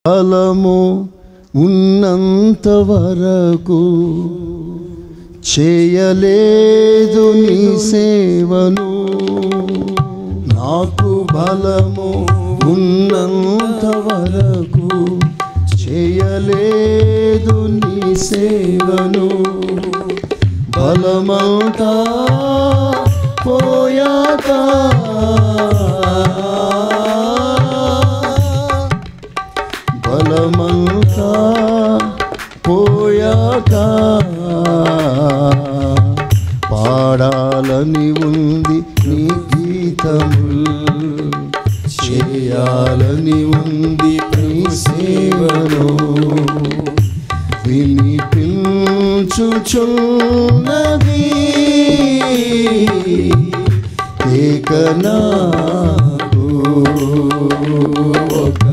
బలము ఉన్నంత వరకు చేయలేదు నీ సేవను. నాకు బలము ఉన్నంత వరకు చేయలేదు నీ సేవను. బలమంతా పోయాక బలమంతా పోయాక పాడాలని ఉంది నీ గీతములు, చేయాలని ఉంది నీ సేవను. వినిపించుచున్నది కేకనాకు, ఒక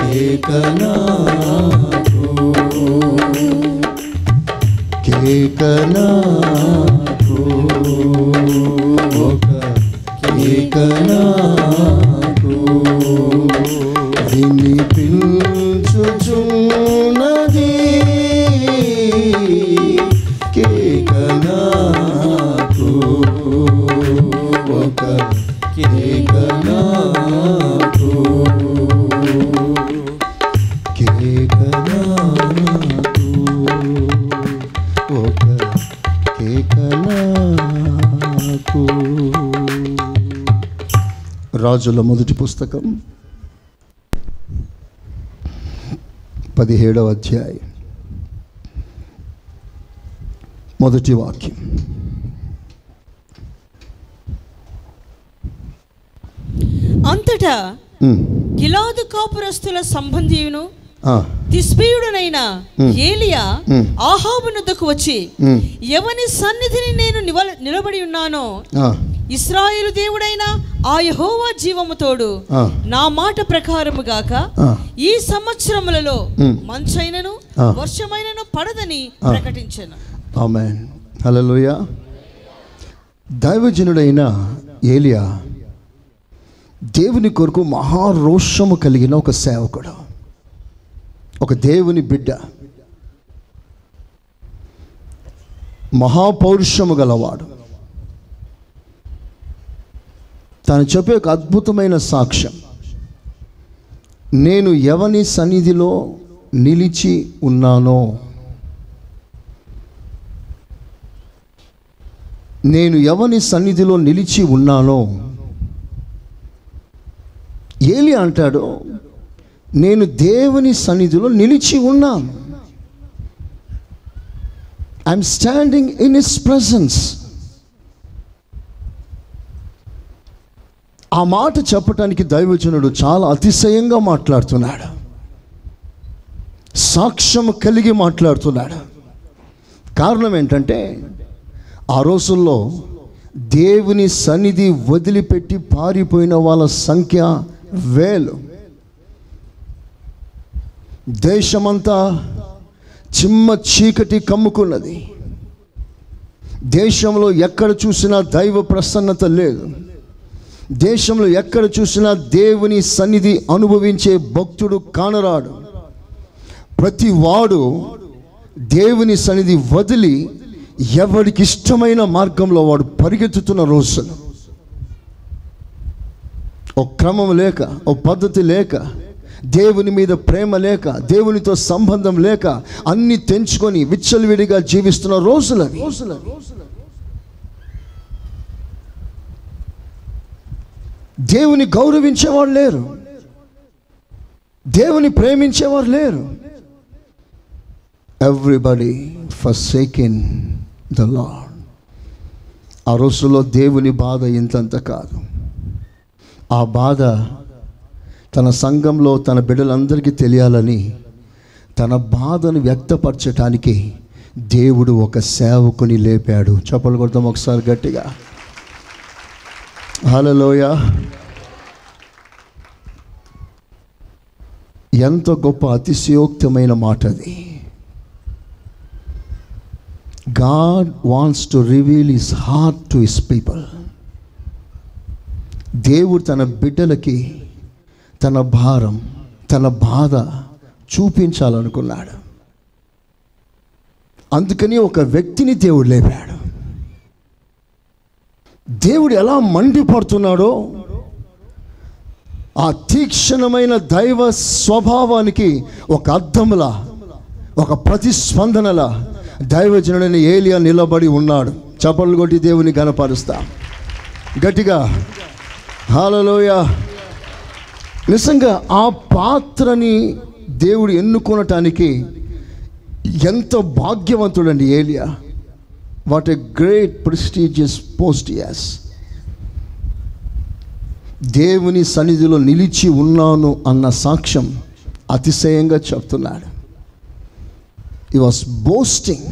కేకనాకు, కేకనాకు, ఒక కేకనాకు. వినిపించుచున్నది కేకనాకు, ఒక కేకనాకు, కేకనాకు, ఒక కేకనాకు. రాజుల మొదటి పుస్తకం 17వ అధ్యాయం మొదటి వాక్యం. అంతటా గిలాదు కాపురస్తుల సంబంధియును తిష్బీయుడనైన ఏలియా ఆహాబునొద్దకు వచ్చి, ఎవని సన్నిధిని నేను నిలబడి ఉన్నానో ఇశ్రాయేలు దేవుడైన ఆ యెహోవా జీవము తోడు, నా మాట ప్రకారము గాక ఈ సంవత్సరములలో మంచైనను వర్షమైనను పడదని ప్రకటించెను. ఆమేన్, హల్లెలూయా. దైవజనుడైన ఏలియా దేవుని కొరకు మహారోషము కలిగిన ఒక సేవకుడు, ఒక దేవుని బిడ్డ, మహాపౌరుషము గలవాడు. తాను చెప్పే ఒక అద్భుతమైన సాక్ష్యం, నేను ఎవని సన్నిధిలో నిలిచి ఉన్నానో, నేను ఎవని సన్నిధిలో నిలిచి ఉన్నానో. ఏలియా అంటాడు, నేను దేవుని సన్నిధిలో నిలిచి ఉన్నాను. I'm standing in his presence. ఆ మాట చెప్పటానికి దైవజనుడు చాలా అతిశయంగా మాట్లాడుతున్నాడు, సాక్ష్యం కలిగి మాట్లాడుతున్నాడు. కారణం ఏంటంటే, ఆ రోజుల్లో దేవుని సన్నిధి వదిలిపెట్టి పారిపోయిన వాళ్ళ సంఖ్య వేలు. దేశమంతా చిమ్మ చీకటి కమ్ముకున్నది. దేశంలో ఎక్కడ చూసినా దైవ ప్రసన్నత లేదు. దేశంలో ఎక్కడ చూసినా దేవుని సన్నిధి అనుభవించే భక్తుడు కానరాడు. ప్రతి వాడు దేవుని సన్నిధి వదిలి ఎవరికి ఇష్టమైన మార్గంలో వాడు పరిగెత్తుతున్న రోజులు. ఓ క్రమం లేక, ఓ పద్ధతి లేక, దేవుని మీద ప్రేమ లేక, దేవునితో సంబంధం లేక అన్ని తెంచుకొని విచ్చలవిడిగా జీవిస్తున్న రోజులు. దేవుని గౌరవించేవారు లేరు, దేవుని ప్రేమించేవారు లేరు. Everybody forsaken the lord. ఆ రోజుల్లో దేవుని బాధ ఇంతంత కాదు. ఆ బాధ తన సంఘంలో తన బిడ్డలందరికీ తెలియాలని తన బాధను వ్యక్తపరచటానికి దేవుడు ఒక సేవకుని లేపాడు. చప్పలు కొడతాం ఒకసారి గట్టిగా, హల్లెలూయా. ఎంత గొప్ప అతిశయోక్తమైన మాట అది. God wants to reveal his heart to his people. దేవుడు తన బిడ్డలకి తన భారం, తన బాధ చూపించాలనుకున్నాడు. అందుకని ఒక వ్యక్తిని దేవుడు లేపాడు. దేవుడు ఎలా మండిపడుతున్నాడో ఆ తీక్షణమైన దైవ స్వభావానికి ఒక అర్థములా, ఒక ప్రతిస్పందనలా దైవజనుడైన ఏలియా నిలబడి ఉన్నాడు. చప్పట్లు కొట్టి దేవుని ఘనపరుస్తా గట్టిగా హల్లెలూయా. నిజంగా ఆ పాత్రని దేవుడు ఎన్నుకొనటానికి ఎంత భాగ్యవంతుడండి ఏలియా. What a great prestigious post as. దేవుని సన్నిధిలో నిలిచి ఉన్నాను అన్న సాక్ష్యం అతిశయంగా చెప్తున్నాడు. He was boasting.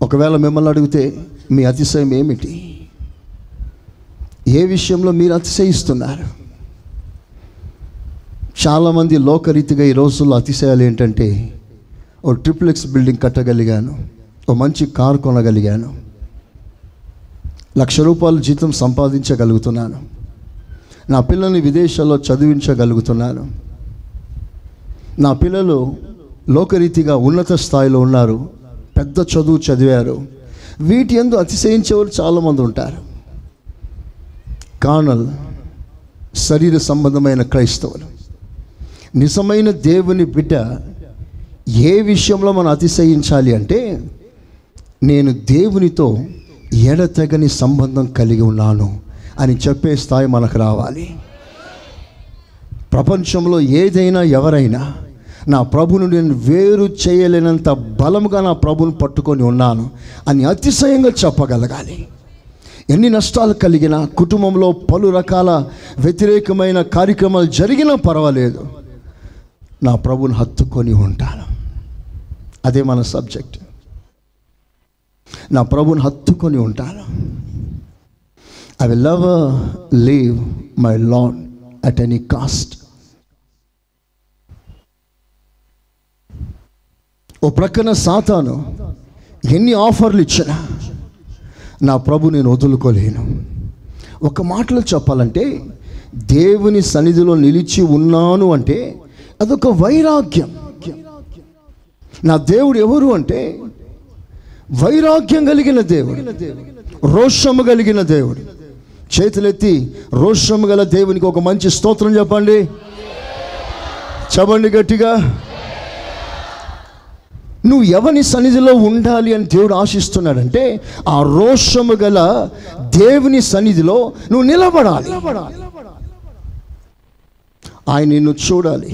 ఒకవేళ మిమ్మల్ని అడిగితే మీ అతిశయం ఏమిటి? ఏ విషయంలో మీరు అతిశయిస్తున్నారు? చాలామంది లోకరీతిగా ఈ రోజుల్లో అతిశయాలు ఏంటంటే, ఓ ట్రిప్లెక్స్ బిల్డింగ్ కట్టగలిగాను, ఓ మంచి కారు కొనగలిగాను, ₹1,00,000 జీతం సంపాదించగలుగుతున్నాను, నా పిల్లల్ని విదేశాల్లో చదివించగలుగుతున్నాను, నా పిల్లలు లోకరీతిగా ఉన్నత స్థాయిలో ఉన్నారు, పెద్ద చదువు చదివారు. వీటి యందు అతిశయించేవారు చాలామంది ఉంటారు. కార్నల్, శరీర సంబంధమైన క్రైస్తవులు. నిజమైన దేవుని బిడ్డ ఏ విషయంలో మనం అతిశయించాలి అంటే, నేను దేవునితో ఎడతెగని సంబంధం కలిగి ఉన్నాను అని చెప్పే స్థాయి మనకు రావాలి. ప్రపంచంలో ఏదైనా ఎవరైనా నా ప్రభుని నేను వేరు చేయలేనంత బలముగా నా ప్రభుని పట్టుకొని ఉన్నాను అని అతిశయంగా చెప్పగలగాలి. ఎన్ని నష్టాలు కలిగినా, కుటుంబంలో పలు రకాల వ్యతిరేకమైన కార్యక్రమాలు జరిగినా పర్వాలేదు, నా ప్రభుని హత్తుకొని ఉంటాను. అదే మన సబ్జెక్ట్. నా ప్రభుని హత్తుకొని ఉంటాను. I will never leave my lord at any cost. ఓ ప్రక్కన సాతాను ఎన్ని ఆఫర్లు ఇచ్చినా నా ప్రభు నేను వదులుకోలేను. ఒక మాటలో చెప్పాలంటే, దేవుని సన్నిధిలో నిలిచి ఉన్నాను అంటే అదొక వైరాగ్యం. నా దేవుడు ఎవరు అంటే వైరాగ్యం కలిగిన దేవుడు, రోషము కలిగిన దేవుడు. చేతులెత్తి రోషము గల దేవునికి ఒక మంచి స్తోత్రం చెప్పండి. చెప్పండి గట్టిగా. నువ్వు ఎవరి సన్నిధిలో ఉండాలి అని దేవుడు ఆశిస్తున్నాడంటే, ఆ రోషము గల దేవుని సన్నిధిలో నువ్వు నిలబడాలి. ఆయన నిన్ను చూడాలి,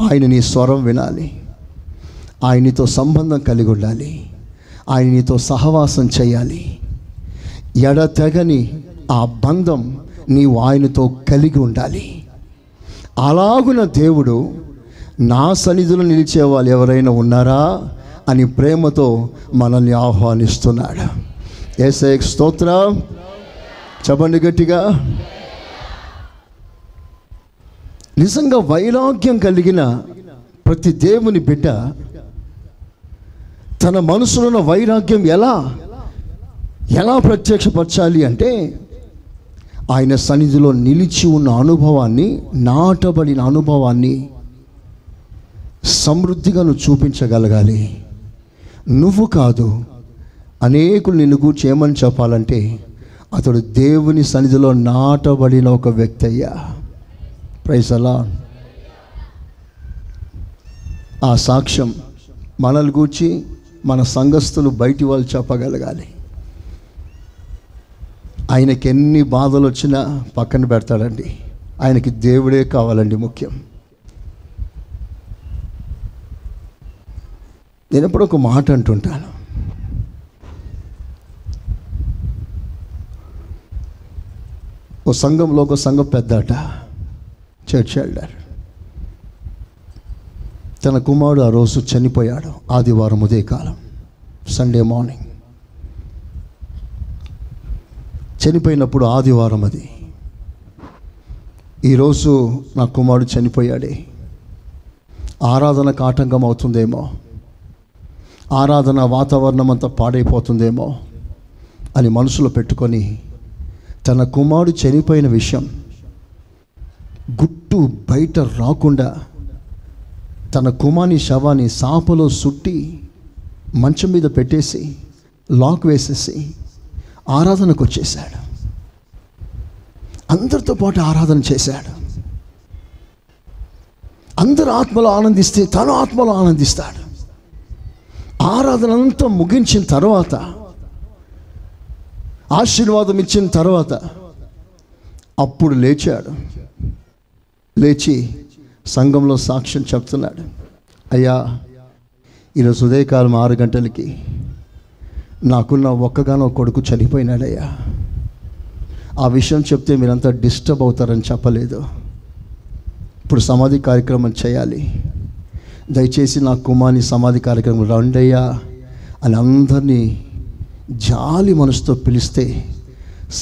ఆయన నీ స్వరం వినాలి, ఆయన నీతో సంబంధం కలిగి ఉండాలి, ఆయన నీతో సహవాసం చేయాలి. ఎడతెగని ఆ బంధం నీవు ఆయనతో కలిగి ఉండాలి. అలాగున దేవుడు నా సన్నిధిలో నిలిచే వాళ్ళు ఎవరైనా ఉన్నారా అని ప్రేమతో మనల్ని ఆహ్వానిస్తున్నాడు. యేసయ్యకు స్తోత్రం. చెప్పండి గట్టిగా. నిజంగా వైరాగ్యం కలిగిన ప్రతి దేవుని బిడ్డ తన మనసులో ఉన్న వైరాగ్యం ఎలా ప్రత్యక్షపరచాలి అంటే, ఆయన సన్నిధిలో నిలిచి ఉన్న అనుభవాన్ని, నాటబడిన అనుభవాన్ని సమృద్ధిగా నువ్వు చూపించగలగాలి. నువ్వు కాదు, అనేకులు నిన్ను గూర్చి ఏమని చెప్పాలంటే, అతడు దేవుని సన్నిధిలో నాటబడిన ఒక వ్యక్తి అయ్యా. Praise the lord. ఆ సాక్ష్యం మనల్ని గూర్చి మన సంఘస్థులు బయటి వాళ్ళు చెప్పగలగాలి. ఆయనకి ఎన్ని బాధలు వచ్చినా పక్కన పెడతాడండి. ఆయనకి దేవుడే కావాలండి ముఖ్యం. నేను ఎప్పుడు ఒక మాట అంటుంటాను, ఓ సంఘంలో ఒక సంఘం పెద్దట, చర్చ్ ఎల్డర్, తన కుమారుడు ఆ రోజు చనిపోయాడు. ఆదివారం ఉదయకాలం, సండే మార్నింగ్ చనిపోయినప్పుడు ఆదివారం అది. ఈరోజు నా కుమారుడు చనిపోయాడే, ఆరాధనకు ఆటంకం అవుతుందేమో, ఆరాధన వాతావరణం అంతా పాడైపోతుందేమో అని మనసులో పెట్టుకొని తన కుమారుడు చనిపోయిన విషయం గుట్టు బయట రాకుండా తన కుమారుని శవాన్ని సాపలో సుట్టి మంచం మీద పెట్టేసి లాక్ వేసేసి ఆరాధనకు వచ్చేసాడు. అందరితో పాటు ఆరాధన చేశాడు. అందరు ఆత్మలో ఆనందిస్తే తను ఆత్మలో ఆనందిస్తాడు. ఆరాధన అంతా ముగించిన తర్వాత, ఆశీర్వాదం ఇచ్చిన తర్వాత అప్పుడు లేచాడు. లేచి సంఘంలో సాక్ష్యం చెప్తున్నాడు. అయ్యా, ఈరోజు ఉదయకాలం 6 గంటలకి నాకున్న ఒక్కగానో కొడుకు చనిపోయినాడయ్యా. ఆ విషయం చెప్తే మీరంతా డిస్టర్బ్ అవుతారని చెప్పలేదు. ఇప్పుడు సమాధి కార్యక్రమం చేయాలి, దయచేసి నా కుమారుని సమాధి కార్యక్రమం రండయ్యా అని అందరినీ జాలి మనసుతో పిలిస్తే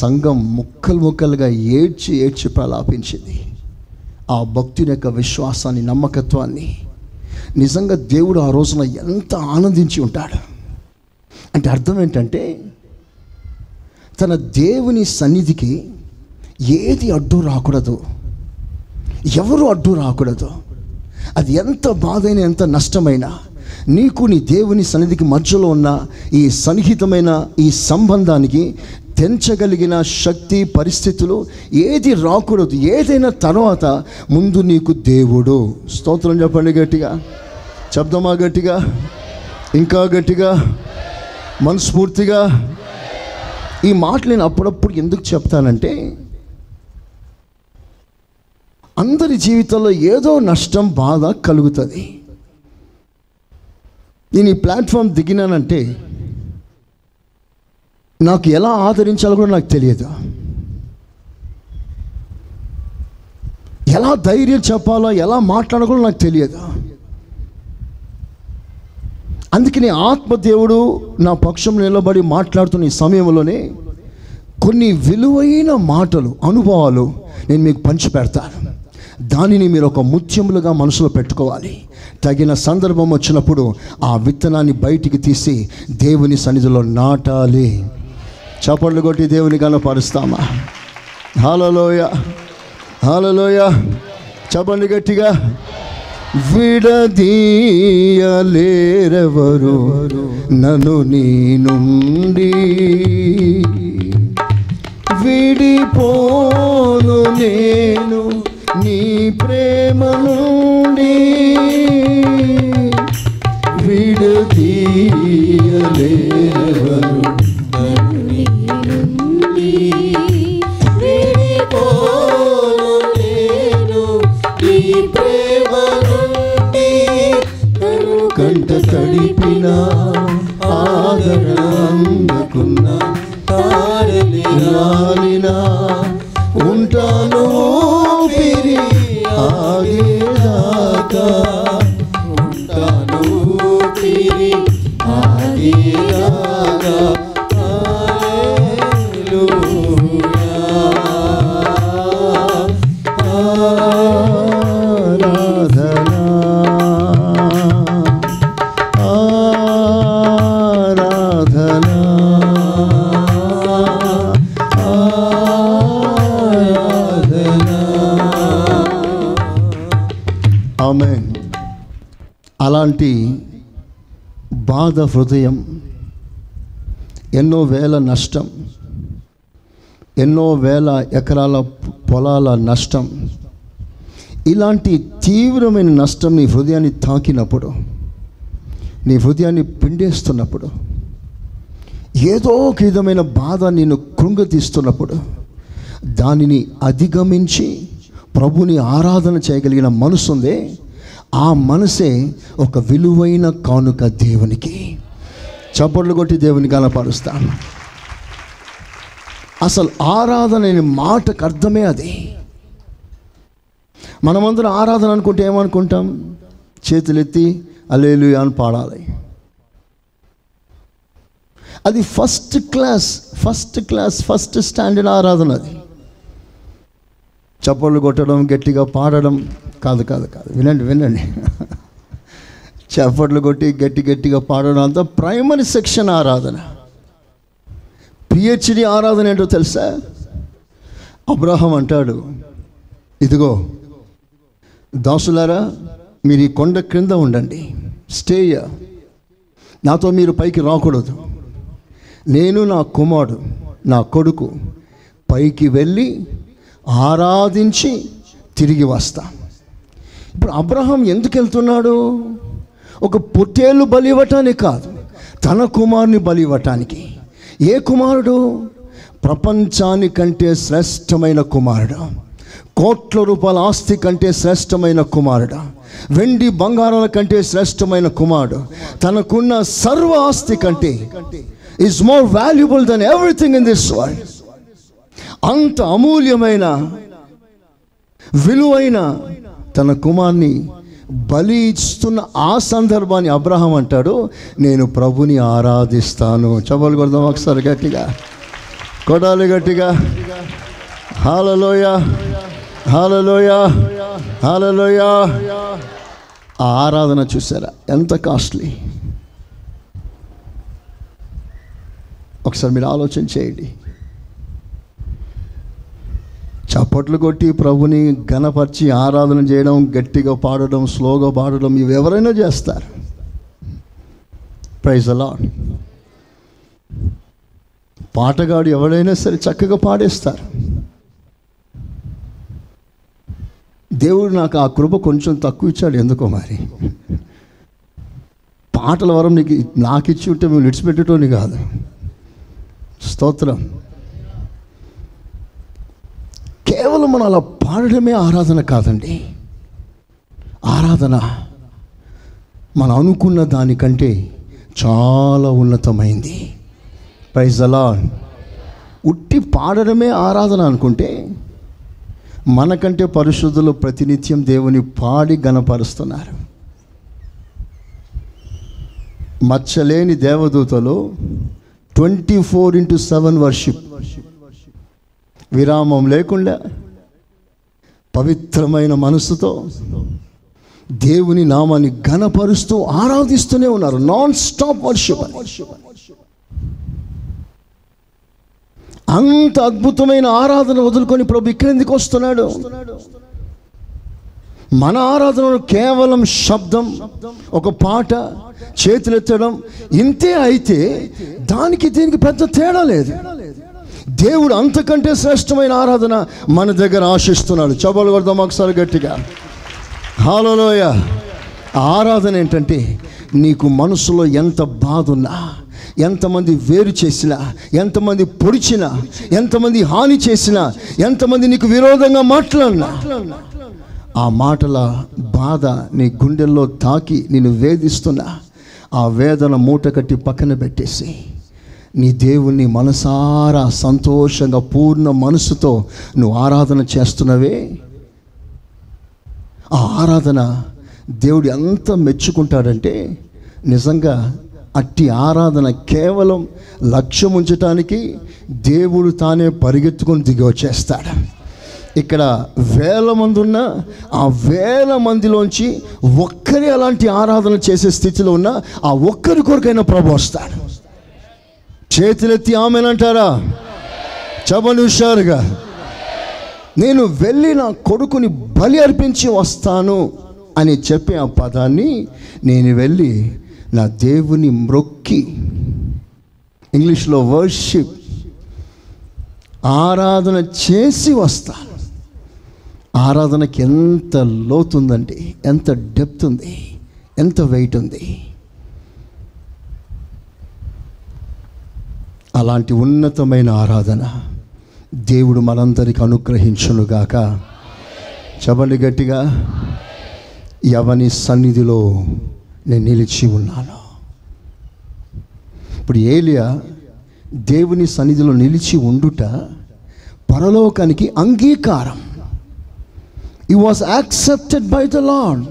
సంఘం ముక్కలు ముక్కలుగా ఏడ్చి ప్రలాపించింది. ఆ భక్తుని యొక్క విశ్వాసాన్ని, నమ్మకత్వాన్ని నిజంగా దేవుడు ఆ రోజున ఎంత ఆనందించి ఉంటాడు అంటే అర్థం ఏంటంటే, తన దేవుని సన్నిధికి ఏది అడ్డు రాకూడదు, ఎవరు అడ్డు రాకూడదు. అది ఎంత బాధైనా, ఎంత నష్టమైనా, నీకు నీ దేవుని సన్నిధికి మధ్యలో ఉన్న ఈ సన్నిహితమైన ఈ సంబంధానికి తెంచగలిగిన శక్తి, పరిస్థితులు ఏది రాకూడదు. ఏదైనా తర్వాత ముందు నీకు దేవుడు. స్తోత్రం చెప్పండి గట్టిగా, చెప్దామా గట్టిగా, ఇంకా గట్టిగా, మనస్ఫూర్తిగా. ఈ మాటలు నేను అప్పుడప్పుడు ఎందుకు చెప్తానంటే, అందరి జీవితంలో ఏదో నష్టం, బాధ కలుగుతుంది. నేను ఈ ప్లాట్ఫామ్ దిగినానంటే నాకు ఎలా ఆదరించాలో కూడా నాకు తెలియదు, ఎలా ధైర్యం చెప్పాలో, ఎలా మాట్లాడాలో కూడా నాకు తెలియదు. అందుకని ఆత్మదేవుడు నా పక్షం నిలబడి మాట్లాడుతున్న ఈ సమయంలోనే కొన్ని విలువైన మాటలు, అనుభవాలు నేను మీకు పంచి పెడతాను. దానిని మీరు ఒక ముత్యములుగా మనసులో పెట్టుకోవాలి. తగిన సందర్భం వచ్చినప్పుడు ఆ విత్తనాన్ని బయటికి తీసి దేవుని సన్నిధిలో నాటాలి. చప్పట్లు కొట్టి దేవుని కనపరుస్తామా? హల్లెలూయ, హల్లెలూయ. చెప్పండి గట్టిగా. విడదీయలేరెవరు నన్ను నీ నుండి, విడిపోను నేను నీ ప్రేమ నుండి, విడదీయలేరెవరు నన్ను నీ నుండి, విడిపోను నేను నీ ప్రేమ నుండి. కంట తడిపిన ఆదరణ అందుకున్న తారలినా ఉంటాను ఊపిరి ఆగేదాకా, ఉంటాను ఊపిరి ఆగేదాకా. హల్లెలూయా, ఆరాధనా, ఆరాధనా, ఆమేన్. అలాంటి బాధ హృదయం, ఎన్నో వేల నష్టం, ఎన్నో వేల ఎకరాల పొలాల నష్టం, ఇలాంటి తీవ్రమైన నష్టం నీ హృదయాన్ని తాకినప్పుడు, నీ హృదయాన్ని పిండేస్తున్నప్పుడు, ఏదో ఒక విధమైన బాధ నిన్ను కృంగతీస్తున్నప్పుడు, దానిని అధిగమించి ప్రభుని ఆరాధన చేయగలిగిన మనసు ఉందే, ఆ మనసే ఒక విలువైన కానుక దేవునికి. చప్పట్లు కొట్టి దేవుని కనపరుస్తాను. అసలు ఆరాధన అనే మాటకు అర్థమే అది. మనమందరం ఆరాధన అనుకుంటే ఏమనుకుంటాం? చేతులెత్తి హల్లెలూయా అని పాడాలి. అది ఫస్ట్ క్లాస్ ఫస్ట్ స్టాండర్డ్ ఆరాధన. అది చప్పట్లు కొట్టడం, గట్టిగా పాడడం కాదు. వినండి. చప్పట్లు కొట్టి గట్టిగా పాడడం అంతా ప్రైమరీ సెక్షన్ ఆరాధన. పిహెచ్డి ఆరాధన ఏంటో తెలుసా? అబ్రహాం అంటాడు, ఇదిగో దాసులారా, మీరు ఈ కొండ క్రింద ఉండండి, స్టే హియర్. నాతో మీరు పైకి రాకూడదు. నేను నా కుమారుడు, నా కొడుకు పైకి వెళ్ళి ఆరాధించి తిరిగి వస్తా. ఇప్పుడు అబ్రహాం ఎందుకు వెళ్తున్నాడు? ఒక పొట్టేళ్ళు బలి ఇవ్వటానికి కాదు, తన కుమారుని బలి ఇవ్వటానికి. ఏ కుమారుడు? ప్రపంచానికంటే శ్రేష్టమైన కుమారుడు, కోట్ల రూపాయల ఆస్తి కంటే శ్రేష్టమైన కుమారుడు, వెండి బంగారాల కంటే శ్రేష్టమైన కుమారుడు, తనకున్న సర్వ ఆస్తి కంటే is more valuable than everything in this world. అంత అమూల్యమైన విలువైన తన కుమార్ని బలి ఇస్తున్న ఆ సందర్భాన్ని అబ్రహాం అంటాడు, నేను ప్రభుని ఆరాధిస్తాను. చప్పట్లు కొడదాం ఒకసారి గట్టిగా, కొడాలి గట్టిగా. హల్లెలూయా, హల్లెలూయా, హల్లెలూయా. ఆ ఆరాధన చూసారా ఎంత కాస్ట్లీ? ఒకసారి మీరు ఆలోచన చేయండి. చప్పట్లు కొట్టి ప్రభుని ఘనపరిచి ఆరాధన చేయడం, గట్టిగా పాడడం, స్లోగా పాడడం, ఇవి ఎవరైనా చేస్తారు. Praise the lord. పాటగాడు ఎవరైనా సరే చక్కగా పాడేస్తారు. దేవుడు నాకు ఆ కృప కొంచెం తక్కువ ఇచ్చాడు ఎందుకో మరి. పాటల వరం నాకు ఇచ్చి ఉంటే మేము విడిచిపెట్టేటోని కాదు. స్తోత్రం. కేవలం మనం అలా పాడడమే ఆరాధన కాదండి. ఆరాధన మనం అనుకున్న దానికంటే చాలా ఉన్నతమైంది. Praise the lord. ఉట్టి పాడడమే ఆరాధన అనుకుంటే మనకంటే పరిశుద్ధులు ప్రతినిత్యం దేవుని పాడి ఘనపరుస్తున్నారు. మచ్చలేని దేవదూతలు 24/7 వర్షిప్, విరామం లేకుండా పవిత్రమైన మనసుతో దేవుని నామాన్ని ఘనపరుస్తూ ఆరాధిస్తూనే ఉన్నారు. Non stop worship. అంత అద్భుతమైన ఆరాధన వదులుకొని ప్రభు ఇక్కడ ఎందుకు వస్తున్నాడు? మన ఆరాధనలో కేవలం శబ్దం, ఒక పాట, చేతులెత్తడం ఇంతే అయితే దానికి దీనికి పెద్ద తేడా లేదు. దేవుడు అంతకంటే శ్రేష్టమైన ఆరాధన మన దగ్గర ఆశిస్తున్నాడు. చప్పట్లు కొడదాం ఒకసారి గట్టిగా. హల్లెలూయా. ఆరాధన ఏంటంటే నీకు మనసులో ఎంత బాధ ఉన్నా, ఎంతమంది వేరు చేసినా, ఎంతమంది పొడిచినా, ఎంతమంది హాని చేసినా, ఎంతమంది నీకు విరోధంగా మాట్లాడినా, ఆ మాటల బాధ నీ గుండెల్లో తాకి నిన్ను వేధిస్తున్నా, ఆ వేదన మూట కట్టి పక్కన పెట్టేసి నీ దేవుణ్ణి మనసారా సంతోషంగా పూర్ణ మనసుతో నువ్వు ఆరాధన చేస్తున్నవే, ఆ ఆరాధన దేవుడు ఎంత మెచ్చుకుంటాడంటే నిజంగా అట్టి ఆరాధన కేవలం లక్ష్యం ఉంచటానికి దేవుడు తానే పరిగెత్తుకొని దిగి వచ్చేస్తాడు. ఇక్కడ 1000 మంది ఉన్న ఆ 1000 మందిలోంచి ఒక్కరే అలాంటి ఆరాధన చేసే స్థితిలో ఉన్న ఆ ఒక్కరి కొరకైనా ప్రభు వస్తాడు. చేతులెత్తి ఆమెనంటారా? చబలు హుషారుగా. నేను వెళ్ళి నా కొడుకుని బలి అర్పించి వస్తాను అని చెప్పే ఆ పదాన్ని, నేను వెళ్ళి నా దేవుని మ్రొక్కి, ఇంగ్లీష్లో వర్షిప్, ఆరాధన చేసి వస్తాను. ఆరాధనకి ఎంత లోతుందండి, ఎంత డెప్త్ ఉంది, ఎంత వెయిట్ ఉంది. అలాంటి ఉన్నతమైన ఆరాధన దేవుడు మనందరికి అనుగ్రహించునుగాక. చెప్పండి గట్టిగా. ఎవని సన్నిధిలో నేను నిలిచి ఉన్నాను. ఇప్పుడు ఏలియా దేవుని సన్నిధిలో నిలిచి ఉండుట పరలోకానికి అంగీకారం. He was accepted by the Lord.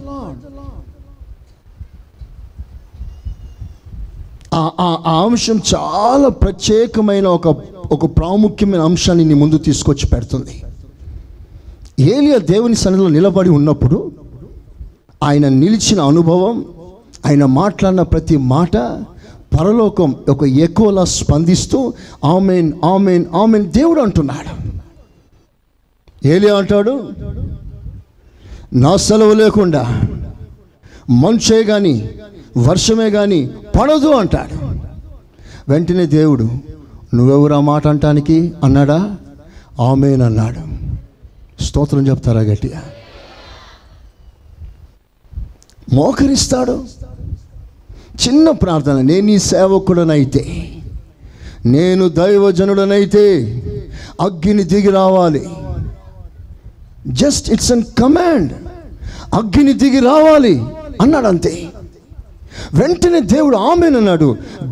ఆ అంశం చాలా ప్రత్యేకమైన ఒక ప్రాముఖ్యమైన అంశాన్ని నీ ముందు తీసుకొచ్చి పెడుతుంది. ఏలియా దేవుని సన్నిధిలో నిలబడి ఉన్నప్పుడు ఆయన నిలిచిన అనుభవం, ఆయన మాట్లాడిన ప్రతి మాట పరలోకం ఒక ఎకోలా స్పందిస్తూ ఆమేన్ ఆమేన్ ఆమేన్ దేవుడు అంటున్నాడు. ఏలియా అంటాడు, నా సెలవు లేకుండా మంచే కానీ వర్షమే కానీ పడదు అంటాడు. వెంటనే దేవుడు, నువ్వెవరు ఆ మాట అంటానికి అన్నాడా? ఆమేన్ అన్నాడు. స్తోత్రం చెప్తారా గట్టిగా? మోకరిస్తాడు. చిన్న ప్రార్థన, నేను ఈ సేవకుడనైతే, నేను దైవజనుడనైతే అగ్ని దిగి రావాలి. జస్ట్ ఇట్స్ అన్ కమాండ్, అగ్ని దిగి రావాలి అన్నాడు అంతే. వెంటనే దేవుడు ఆమేన్ అన్నాడు.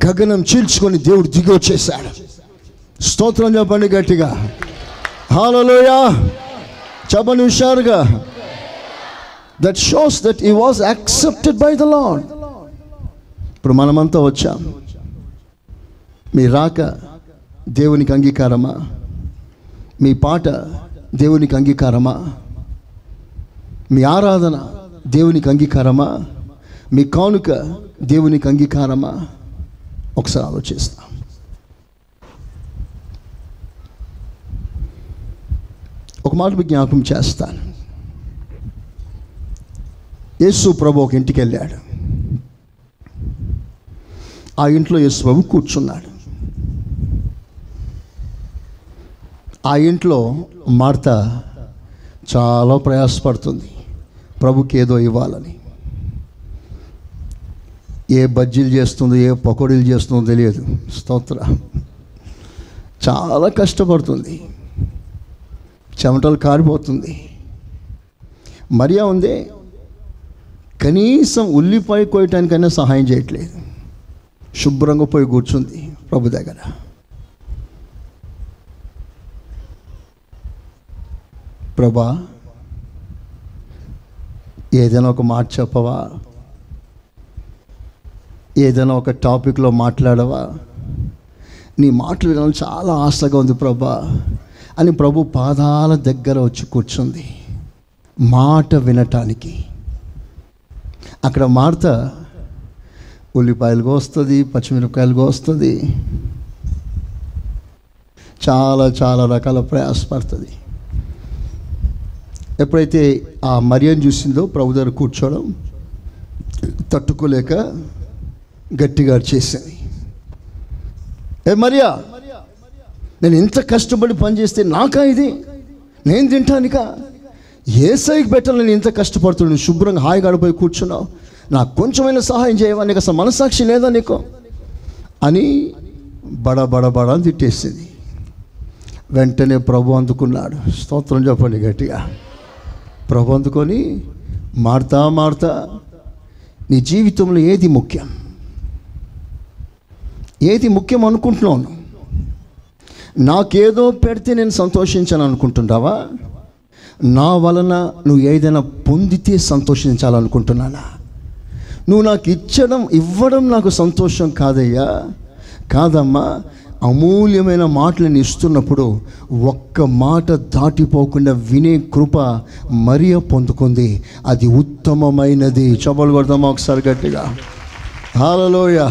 గగనం చీల్చుకొని దేవుడు దిగి వచ్చేసాడు. స్తోత్రం చెప్పండి గట్టిగా. హల్లెలూయా చెప్పండి హుషారుగా. That shows that he was accepted by the lord. ఇప్పుడు మనమంతా వచ్చాం. మీ రాక దేవునికి అంగీకారమా? మీ పాట దేవునికి అంగీకారమా? మీ ఆరాధన దేవునికి అంగీకారమా? మీ కానుక దేవునికి అంగీకారమా? ఒకసారి ఆలోచిస్తాం. ఒక మాట మీకు జ్ఞాపకం చేస్తాను. యేసు ప్రభు ఒక ఇంటికి వెళ్ళాడు. ఆ ఇంట్లో యేసు ప్రభు కూర్చున్నాడు. ఆ ఇంట్లో మార్త చాలా ప్రయాసపడుతుంది ప్రభుకి ఏదో ఇవ్వాలని. ఏ బజ్జీలు చేస్తుందో, ఏ పకోడీలు చేస్తుందో తెలియదు. స్తోత్ర. చాలా కష్టపడుతుంది, చెమటలు కారిపోతుంది. మరియా ఉంది, కనీసం ఉల్లిపాయ కోయటానికైనా సహాయం చేయట్లేదు. శుభ్రంగా పోయి కూర్చుంది ప్రభు దగ్గర. ప్రభా, ఏదైనా ఒక మాట చెప్పవా? ఏదైనా ఒక టాపిక్లో మాట్లాడవా? నీ మాటలు వినాలని చాలా ఆశగా ఉంది ప్రభా అని ప్రభు పాదాల దగ్గర వచ్చి కూర్చుంది మాట వినటానికి. అక్కడ మార్త ఉల్లిపాయలు కోస్తుంది, పచ్చిమిరపకాయలు కోస్తుంది, చాలా చాలా రకాల ప్రయాసపడుతుంది. ఎప్పుడైతే ఆ మరియను చూసిందో ప్రభు దగ్గర కూర్చోవడం తట్టుకోలేక గట్టిగా చేసింది. ఏ మరియా, నేను ఇంత కష్టపడి పనిచేస్తే నాకా ఇది? నేను తింటానికా? యేసయ్యకి పెట్టాలి. నేను ఇంత కష్టపడుతున్నాను, శుభ్రంగా హాయిగా గడిపోయి కూర్చున్నావు, నాకు కొంచెమైనా సహాయం చేయవా? నీకు అసలు మనసాక్షి లేదా నీకు అని బడ అని తిట్టేసింది. వెంటనే ప్రభు అందుకున్నాడు. స్తోత్రం చెప్పండి గట్టిగా. ప్రభు అందుకొని, మార్తా నీ జీవితంలో ఏది ముఖ్యం? ఏది ముఖ్యం అనుకుంటున్నాను? నాకేదో పెడితే నేను సంతోషించాను అనుకుంటున్నావా? నా వలన నువ్వు ఏదైనా పొందితే సంతోషించాలనుకుంటున్నానా? నువ్వు నాకు ఇవ్వడం నాకు సంతోషం కాదయ్యా, కాదమ్మా. అమూల్యమైన మాటలను ఇస్తున్నప్పుడు ఒక్క మాట దాటిపోకుండా వినే కృప మరియ పొందుకుంది. అది ఉత్తమమైనది. చప్పలు కొడదామా ఒకసారి గట్టిగా? హల్లెలూయా.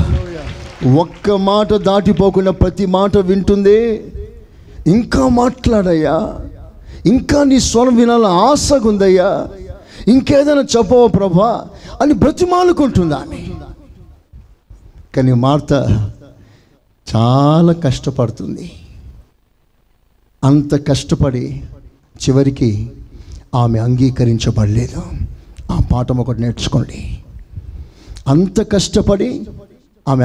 ఒక్క మాట దాటిపోకుండా ప్రతి మాట వింటుంది. ఇంకా మాట్లాడయ్యా, ఇంకా నీ స్వరం వినాల ఆశగా ఉందయ్యా, ఇంకేదైనా చెప్పవా ప్రభా అని బ్రతిమాలుకుంటుంది ఆమె. కానీ మార్త చాలా కష్టపడుతుంది. అంత కష్టపడి చివరికి ఆమె అంగీకరించబడలేదు. ఆ పాఠం ఒకటి నేర్చుకోండి. అంత కష్టపడి ఆమె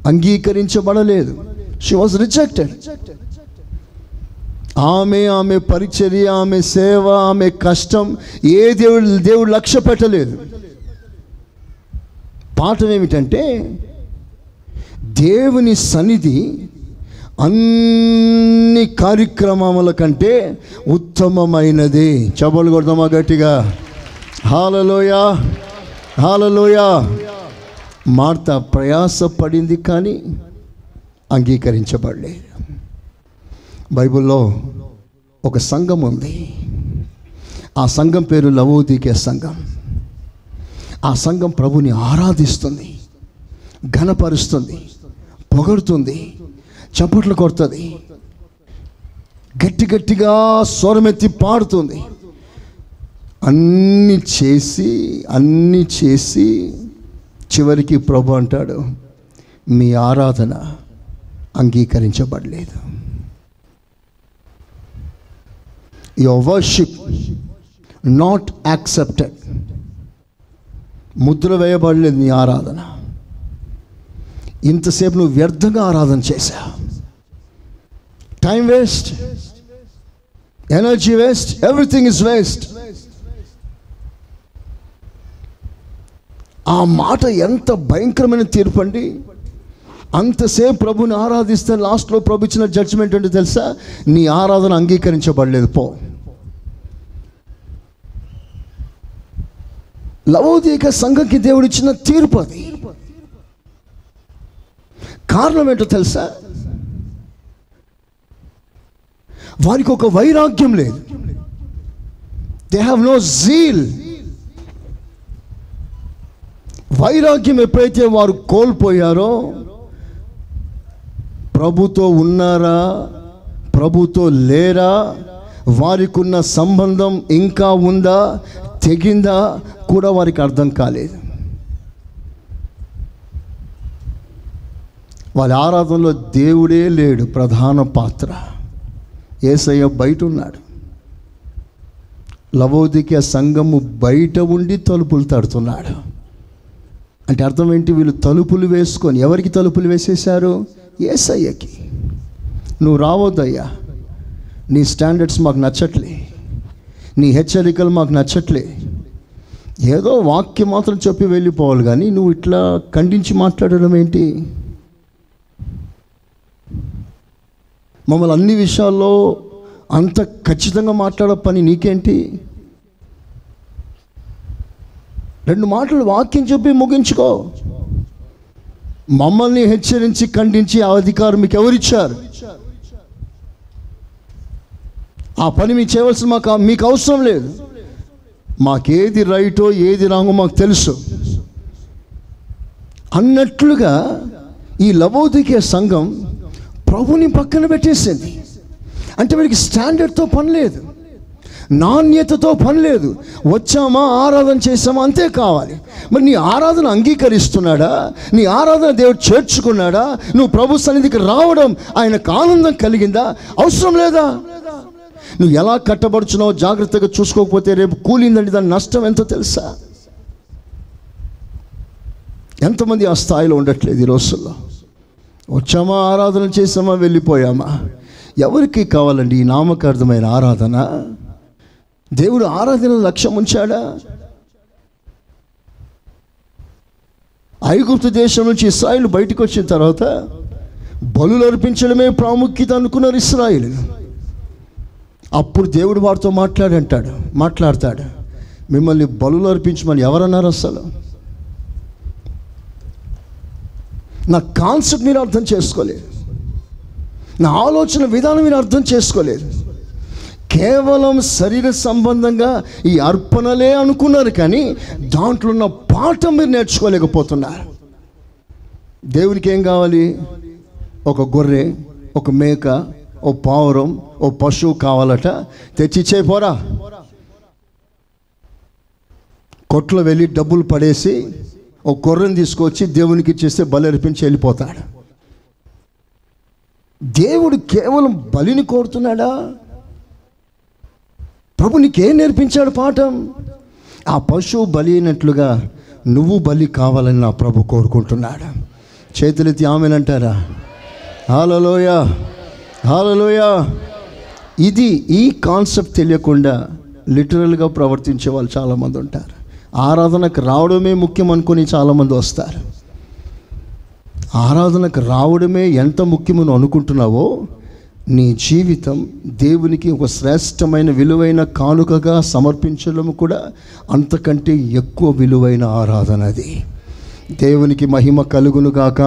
అంగీకరించబడలేదు. She was rejected. ఆమె పరిచర్య, ఆమె సేవ, ఆమె కష్టం ఏ దేవుడు లక్ష్య పెట్టలేదు. పాఠం ఏమిటంటే, దేవుని సన్నిధి అన్ని కార్యక్రమముల కంటే ఉత్తమమైనది. చప్పలు కొడదామా గట్టిగా? హల్లెలూయా, హల్లెలూయా. మార్త ప్రయాసపడింది కానీ అంగీకరించబడలేదు. బైబిల్లో ఒక సంఘం ఉంది. ఆ సంఘం పేరు లవోదికే సంఘం. ఆ సంఘం ప్రభుని ఆరాధిస్తుంది, ఘనపరుస్తుంది, పొగడుతుంది, చప్పట్లు కొడుతుంది, గట్టిగా స్వరమెత్తి పాడుతుంది. అన్నీ చేసి చివరికి ప్రభు అంటాడు, మీ ఆరాధన అంగీకరించబడలేదు. Your worship not accepted. ముద్ర వేయబడలేదు నీ ఆరాధన. ఇంతసేపు నువ్వు వ్యర్థంగా ఆరాధన చేశావు. Time waste, energy waste, everything is waste. ఆ మాట ఎంత భయంకరమైన తీర్పు అండి. అంతసేపు ప్రభుని ఆరాధిస్తే లాస్ట్లో ప్రభు ఇచ్చిన జడ్జిమెంట్ ఏంటో తెలుసా? నీ ఆరాధన అంగీకరించబడలేదు, పో. లవోదిక సంఘంకి దేవుడు ఇచ్చిన తీర్పు అది. కారణం ఏంటో తెలుసా? వారికి ఒక వైరాగ్యం లేదు. They have no zeal. వైరాగ్యం ఎప్పుడైతే వారు కోల్పోయారో, ప్రభుతో ఉన్నారా, ప్రభుతో లేరా, వారికి ఉన్న సంబంధం ఇంకా ఉందా, తెగిందా కూడా వారికి అర్థం కాలేదు. వాళ్ళ ఆరాధనలో దేవుడే లేడు ప్రధాన పాత్ర. యేసయ్య బయట ఉన్నాడు. లవోదికీయ సంఘము బయట ఉండి తలుపులు తడుతున్నాడు. అంటే అర్థం ఏంటి? వీళ్ళు తలుపులు వేసుకొని, ఎవరికి తలుపులు వేసేశారు? యేసయ్యకి. నువ్వు రావద్దయ్యా, నీ స్టాండర్డ్స్ మాకు నచ్చట్లే, నీ హెచ్చరికలు మాకు నచ్చట్లే. ఏదో వాక్యం మాత్రం చెప్పి వెళ్ళిపోవాలి, కానీ నువ్వు ఇట్లా ఖండించి మాట్లాడడం ఏంటి? మమ్మల్ని అన్ని విషయాల్లో అంత ఖచ్చితంగా మాట్లాడే పని నీకేంటి? 2 మాటలు వాక్యం చెప్పి ముగించుకో. మమ్మల్ని హెచ్చరించి ఖండించి ఆ అధికారం మీకు ఎవరిచ్చారు? ఆ పని మీకు చేయవలసిన మీకు అవసరం లేదు. మాకేది రైటో ఏది రాంగో మాకు తెలుసు అన్నట్లుగా ఈ లవోదికీయ సంఘం ప్రభుని పక్కన పెట్టేసింది. అంటే వీడికి స్టాండర్డ్తో పని లేదు, నాణ్యతతో పని లేదు. వచ్చామా, ఆరాధన చేసామా, అంతే కావాలి. మరి నీ ఆరాధన అంగీకరిస్తున్నాడా? నీ ఆరాధన దేవుడు చేర్చుకున్నాడా? నువ్వు ప్రభు సన్నిధికి రావడం ఆయనకు ఆనందం కలిగిందా? అవసరం లేదా? నువ్వు ఎలా కట్టబడుచున్నావో జాగ్రత్తగా చూసుకోకపోతే రేపు కూలిందండి, దాని నష్టం ఎంతో తెలుసా? ఎంతమంది ఆ స్థాయిలో ఉండట్లేదు ఈ రోజుల్లో. వచ్చామా, ఆరాధన చేసామా, వెళ్ళిపోయామా. ఎవరికి కావాలండి ఈ నామకార్థమైన ఆరాధన? దేవుడు ఆరాధన లక్ష్యం ఉంచాడా? ఐగుప్తు దేశం నుంచి ఇశ్రాయేలు బయటకు వచ్చిన తర్వాత బలులు అర్పించడమే ప్రాముఖ్యత అనుకున్నారు ఇశ్రాయేలు. అప్పుడు దేవుడు వారితో మాట్లాడతాడు, మిమ్మల్ని బలులు అర్పించమని ఎవరన్నారు? అసలు నా కాన్సెప్ట్ మీరు అర్థం చేసుకోలేదు, నా ఆలోచన విధానం మీరు అర్థం చేసుకోలేదు. కేవలం శరీర సంబంధంగా ఈ అర్పణలే అనుకున్నారు, కానీ దాంట్లో ఉన్న పాఠం మీరు నేర్చుకోలేకపోతున్నారు. దేవునికి ఏం కావాలి? ఒక గొర్రె, ఒక మేక, ఓ పావురం, ఓ పశువు కావాలట. తెచ్చిచ్చేపోరా. కొట్లో వెళ్ళి డబ్బులు పడేసి ఓ గొర్రెని తీసుకొచ్చి దేవునికి ఇచ్చేస్తే బలి అర్పించి వెళ్ళిపోతాడు. దేవుడు కేవలం బలిని కోరుతున్నాడా? ప్రభు నీకేం నేర్పించాడు పాఠం? ఆ పశువు బలి అయినట్లుగా నువ్వు బలి కావాలని నా ప్రభు కోరుకుంటున్నాడు. చేతులెత్తి ఆమెనంటారా? హల్లెలూయా, హల్లెలూయా. ఈ కాన్సెప్ట్ తెలియకుండా లిటరల్గా ప్రవర్తించే వాళ్ళు చాలామంది ఉంటారు. ఆరాధనకు రావడమే ముఖ్యం అనుకొని చాలామంది వస్తారు. ఆరాధనకు రావడమే ఎంత ముఖ్యమని అనుకుంటున్నావో, నీ జీవితం దేవునికి ఒక శ్రేష్టమైన విలువైన కానుకగా సమర్పించడం కూడా అంతకంటే ఎక్కువ విలువైన ఆరాధన అది. దేవునికి మహిమ కలుగును గాక.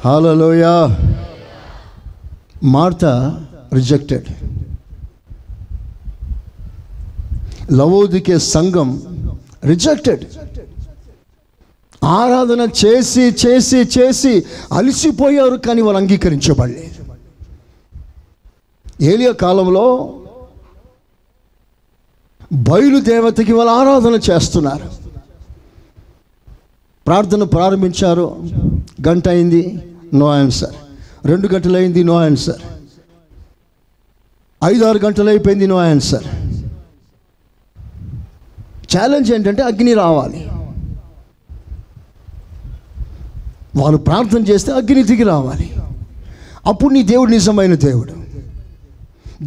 హల్లెలూయా. Martha rejected. లవోదికీయ సంఘం రిజెక్టెడ్. ఆరాధన చేసి చేసి చేసి అలసిపోయారు, కానీ వాళ్ళు అంగీకరించబడలేదు. ఏలియా కాలంలో బయలుదేవతకి వాళ్ళు ఆరాధన చేస్తున్నారు. ప్రార్థన ప్రారంభించారు, గంట అయింది, నో ఆన్సర్. 2 గంటలు అయింది, నో ఆన్సర్. 5-6 గంటలు అయిపోయింది, నో ఆన్సర్. ఛాలెంజ్ ఏంటంటే అగ్ని రావాలి. వాళ్ళు ప్రార్థన చేస్తే అగ్ని దిగి రావాలి. అప్పుడు నీ దేవుడు నిజమైన దేవుడు.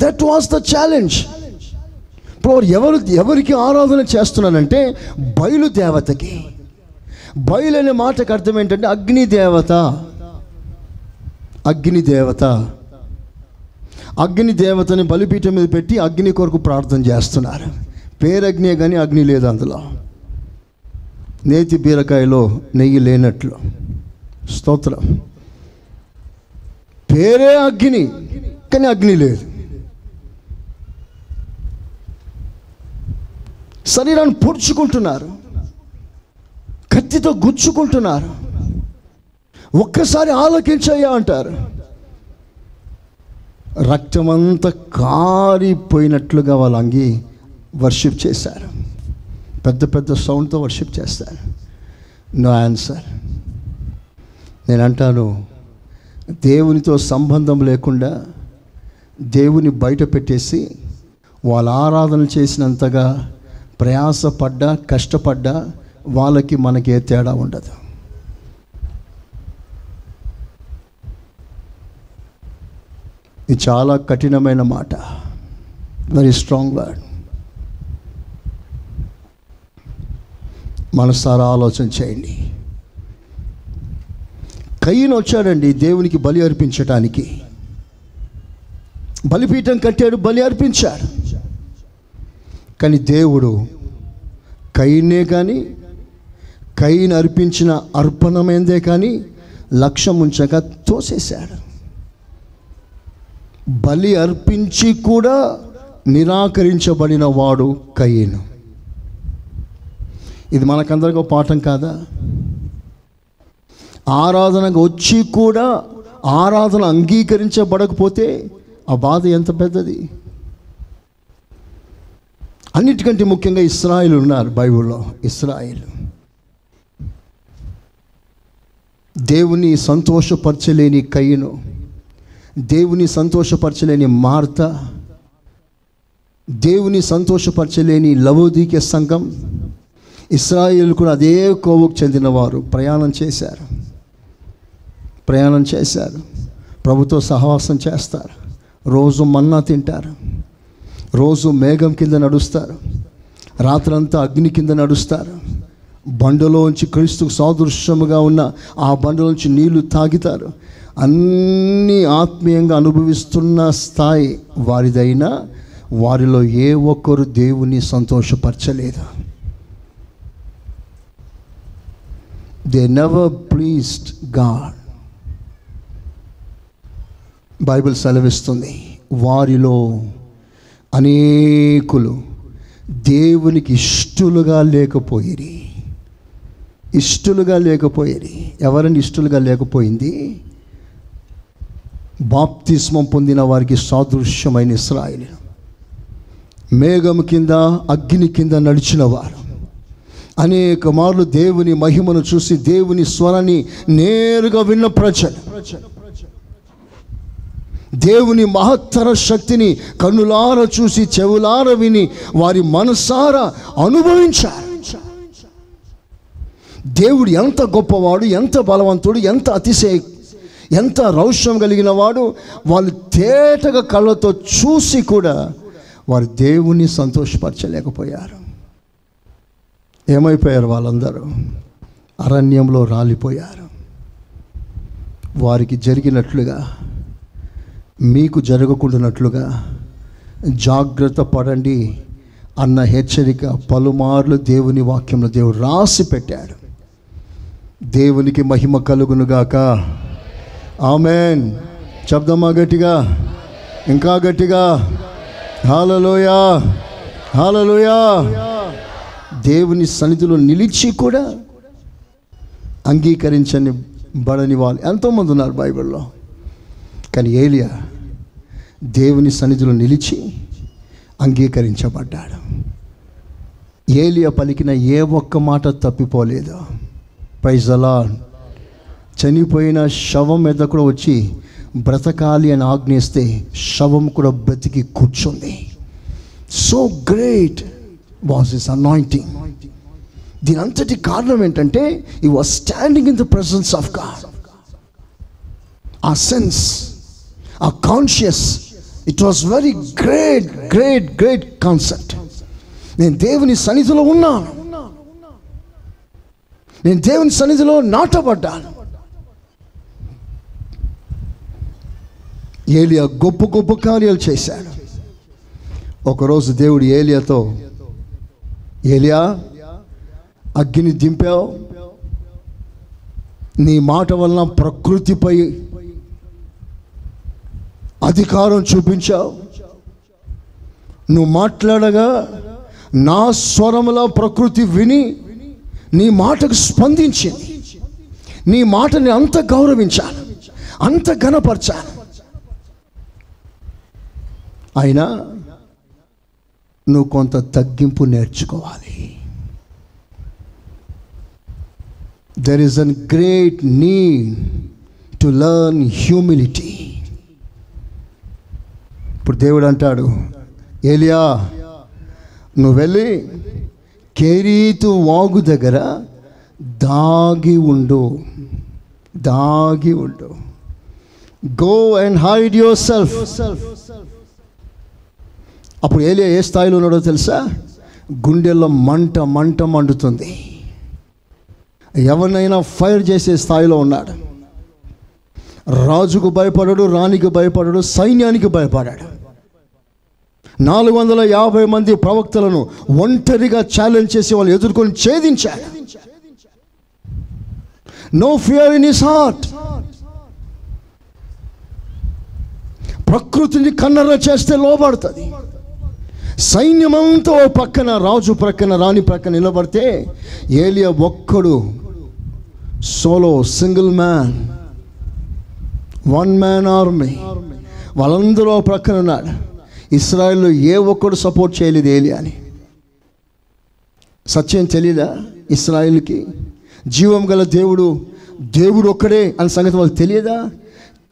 That was the challenge. ఇప్పుడు ఎవరికి ఆరాధన చేస్తున్నానంటే బయలుదేవతకి. బయలు అనే మాటకు అర్థం ఏంటంటే అగ్నిదేవత. అగ్నిదేవత. అగ్నిదేవతని బలిపీఠం మీద పెట్టి అగ్ని కొరకు ప్రార్థన చేస్తున్నారు. పేరగ్నే కానీ అగ్ని లేదు అందులో. నేతి బీరకాయలో నెయ్యి లేనట్లు. స్తోత్రం. పేరే అగ్ని కానీ అగ్ని లేదు. శరీరాన్ని పొడుచుకుంటున్నారు, కత్తితో గుచ్చుకుంటున్నారు. ఒక్కసారి ఆలోచించయ్యా అంటారు. రక్తమంతా కారిపోయినట్లుగా వాళ్ళు అంగి వర్షిప్ చేశారు. పెద్ద పెద్ద సౌండ్తో వర్షిప్ చేస్తారు. No answer. నేను అంటాను, దేవునితో సంబంధం లేకుండా దేవుని బయట పెట్టేసి వాళ్ళ ఆరాధన చేసినంతగా ప్రయాసపడ్డా కష్టపడ్డా వాళ్ళకి మనకి ఏ తేడా ఉండదు. ఇది చాలా కఠినమైన మాట. Very strong word. మనసారా ఆలోచన చేయండి. కయీను వచ్చాడండి దేవునికి బలి అర్పించటానికి. బలిపీఠం కట్టాడు, బలి అర్పించాడు. కానీ దేవుడు కయీనే కానీ కయీను అర్పించిన అర్పణమైందే కానీ లక్ష్యం ఉంచక తోసేశాడు. బలి అర్పించి కూడా నిరాకరించబడిన వాడు కయీను. ఇది మనకందరికీ పాఠం కాదా? ఆరాధనకు వచ్చి కూడా ఆరాధన అంగీకరించబడకపోతే ఆ బాధ ఎంత పెద్దది. అన్నిటికంటే ముఖ్యంగా ఇశ్రాయేలు ఉన్నారు బైబిల్లో. ఇశ్రాయేలు దేవుని సంతోషపరచలేని కయీను, దేవుని సంతోషపరచలేని మార్త, దేవుని సంతోషపరచలేని లవోదీకే సంఘం. ఇశ్రాయేలు కూడా అదే కోవకు చెందినవారు. ప్రయాణం చేశారు, ప్రభుతో సహవాసం చేస్తారు, రోజు మన్నా తింటారు, రోజు మేఘం కింద నడుస్తారు, రాత్రంతా అగ్ని కింద నడుస్తారు, బండలోంచి క్రీస్తుకు సాదృశ్యముగా ఉన్న ఆ బండలోంచి నీళ్లు తాగుతారు. అన్నీ ఆత్మీయంగా అనుభవిస్తున్న స్థాయి వారిదైనా వారిలో ఏ ఒక్కరు దేవుని సంతోషపరచలేదు. They never pleased God. Bible సెలవిస్తుంది, వారిలో అనేకులు దేవునికి ఇష్టలుగా లేకపోయిరి. ఎవరని ఇష్టలుగా లేకపోయింది? బాప్తిస్మం పొందిన వారికి సాదృశ్యమైన ఇశ్రాయేలు. మేఘం కింద అగ్ని కింద నడిచిన వారు. అనేక మార్లు దేవుని మహిమను చూసి దేవుని స్వరాన్ని నేరుగా విన్న ప్రజలు, దేవుని మహత్తర శక్తిని కన్నులార చూసి చెవులార విని వారి మనసారా అనుభవించారు. దేవుడు ఎంత గొప్పవాడు, ఎంత బలవంతుడు, ఎంత రౌష్యం కలిగిన వాడు వాళ్ళు తేటగా కళ్ళతో చూసి కూడా వారు దేవుని సంతోషపరచలేకపోయారు. ఏమైపోయారు? వాళ్ళందరూ అరణ్యంలో రాలిపోయారు. వారికి జరిగినట్లుగా మీకు జరగకుండానట్లుగా జాగ్రత్త పడండి అన్న హెచ్చరిక పలుమార్లు దేవుని వాక్యంలో దేవుడు రాసి పెట్టాడు. దేవునికి మహిమ కలుగునుగాక. ఆమేన్. చెప్దామా గట్టిగా? ఇంకా గట్టిగా హల్లెలూయా, హల్లెలూయా. దేవుని సన్నిధిలో నిలిచి కూడా అంగీకరించని బడని వాళ్ళు ఎంతోమంది ఉన్నారు బైబిల్లో. కానీ ఏలియా దేవుని సన్నిధిలో నిలిచి అంగీకరించబడ్డాడు. ఏలియా పలికిన ఏ ఒక్క మాట తప్పిపోలేదు. Praise the lord. చనిపోయిన శవం మీద కూడా వచ్చి బ్రతకాలి అని ఆజ్ఞిస్తే శవం కూడా బ్రతికి కూర్చుంది. So great was his anointing. దీని అంతటి కారణం ఏంటంటే హి was standing in the presence of God. ఆ సెన్స్, ఆ conscious, it was very great great great concept. నేను దేవుని సన్నిధిలో ఉన్నాను, నేను దేవుని సన్నిధిలో నాటబడ్డాను. ఏలియా గొప్ప గొప్ప కార్యాలు చేశాడు. ఒకరోజు దేవుడు ఏలియాతో, ఏలియా అగ్ని దింపావు, నీ మాట వలన ప్రకృతిపై అధికారం చూపించావు, నువ్వు మాట్లాడగా నా స్వరముల ప్రకృతి విని నీ మాటకు స్పందించింది. నీ మాటని అంత గౌరవించాను, అంత ఘనపరచాను. అయినా నువ్వు కొంత తగ్గింపు నేర్చుకోవాలి. There is an great need to learn humility. ఇప్పుడు దేవుడు అంటాడు, ఏలియా నువ్వు వెళ్ళి కెరీతు వాగు దగ్గర దాగి ఉండు, దాగి ఉండు. Go and hide your self. అప్పుడు ఏలియా ఏ స్థాయిలో ఉన్నాడో తెలుసా? గుండెల్లో మంట మంట మండుతుంది. ఎవరినైనా ఫైర్ చేసే స్థాయిలో ఉన్నాడు. రాజుకు భయపడడు, రాణికి భయపడడు, సైన్యానికి భయపడాడు. 450 మంది ప్రవక్తలను ఒంటరిగా ఛాలెంజ్ చేసి వాళ్ళు ఎదుర్కొని ఛేదించాడు. No fear in his heart. ప్రకృతిని కన్నెర్ర చేస్తే లోబడుతుంది. సైన్యమంతా ఓ పక్కన, రాజు ప్రక్కన, రాణి ప్రక్కన నిలబడితే ఏలియా ఒక్కడు solo, single man, one man army. వాళ్ళందరూ ప్రక్కన ఉన్నాడు. ఇస్రాయేల్లో ఏ ఒక్కడు సపోర్ట్ చేయలేదు ఏలియాని. సత్యం తెలియదా ఇస్రాయేల్కి? జీవం గల దేవుడు దేవుడు ఒక్కడే అనే సంగతి వాళ్ళకి తెలియదా?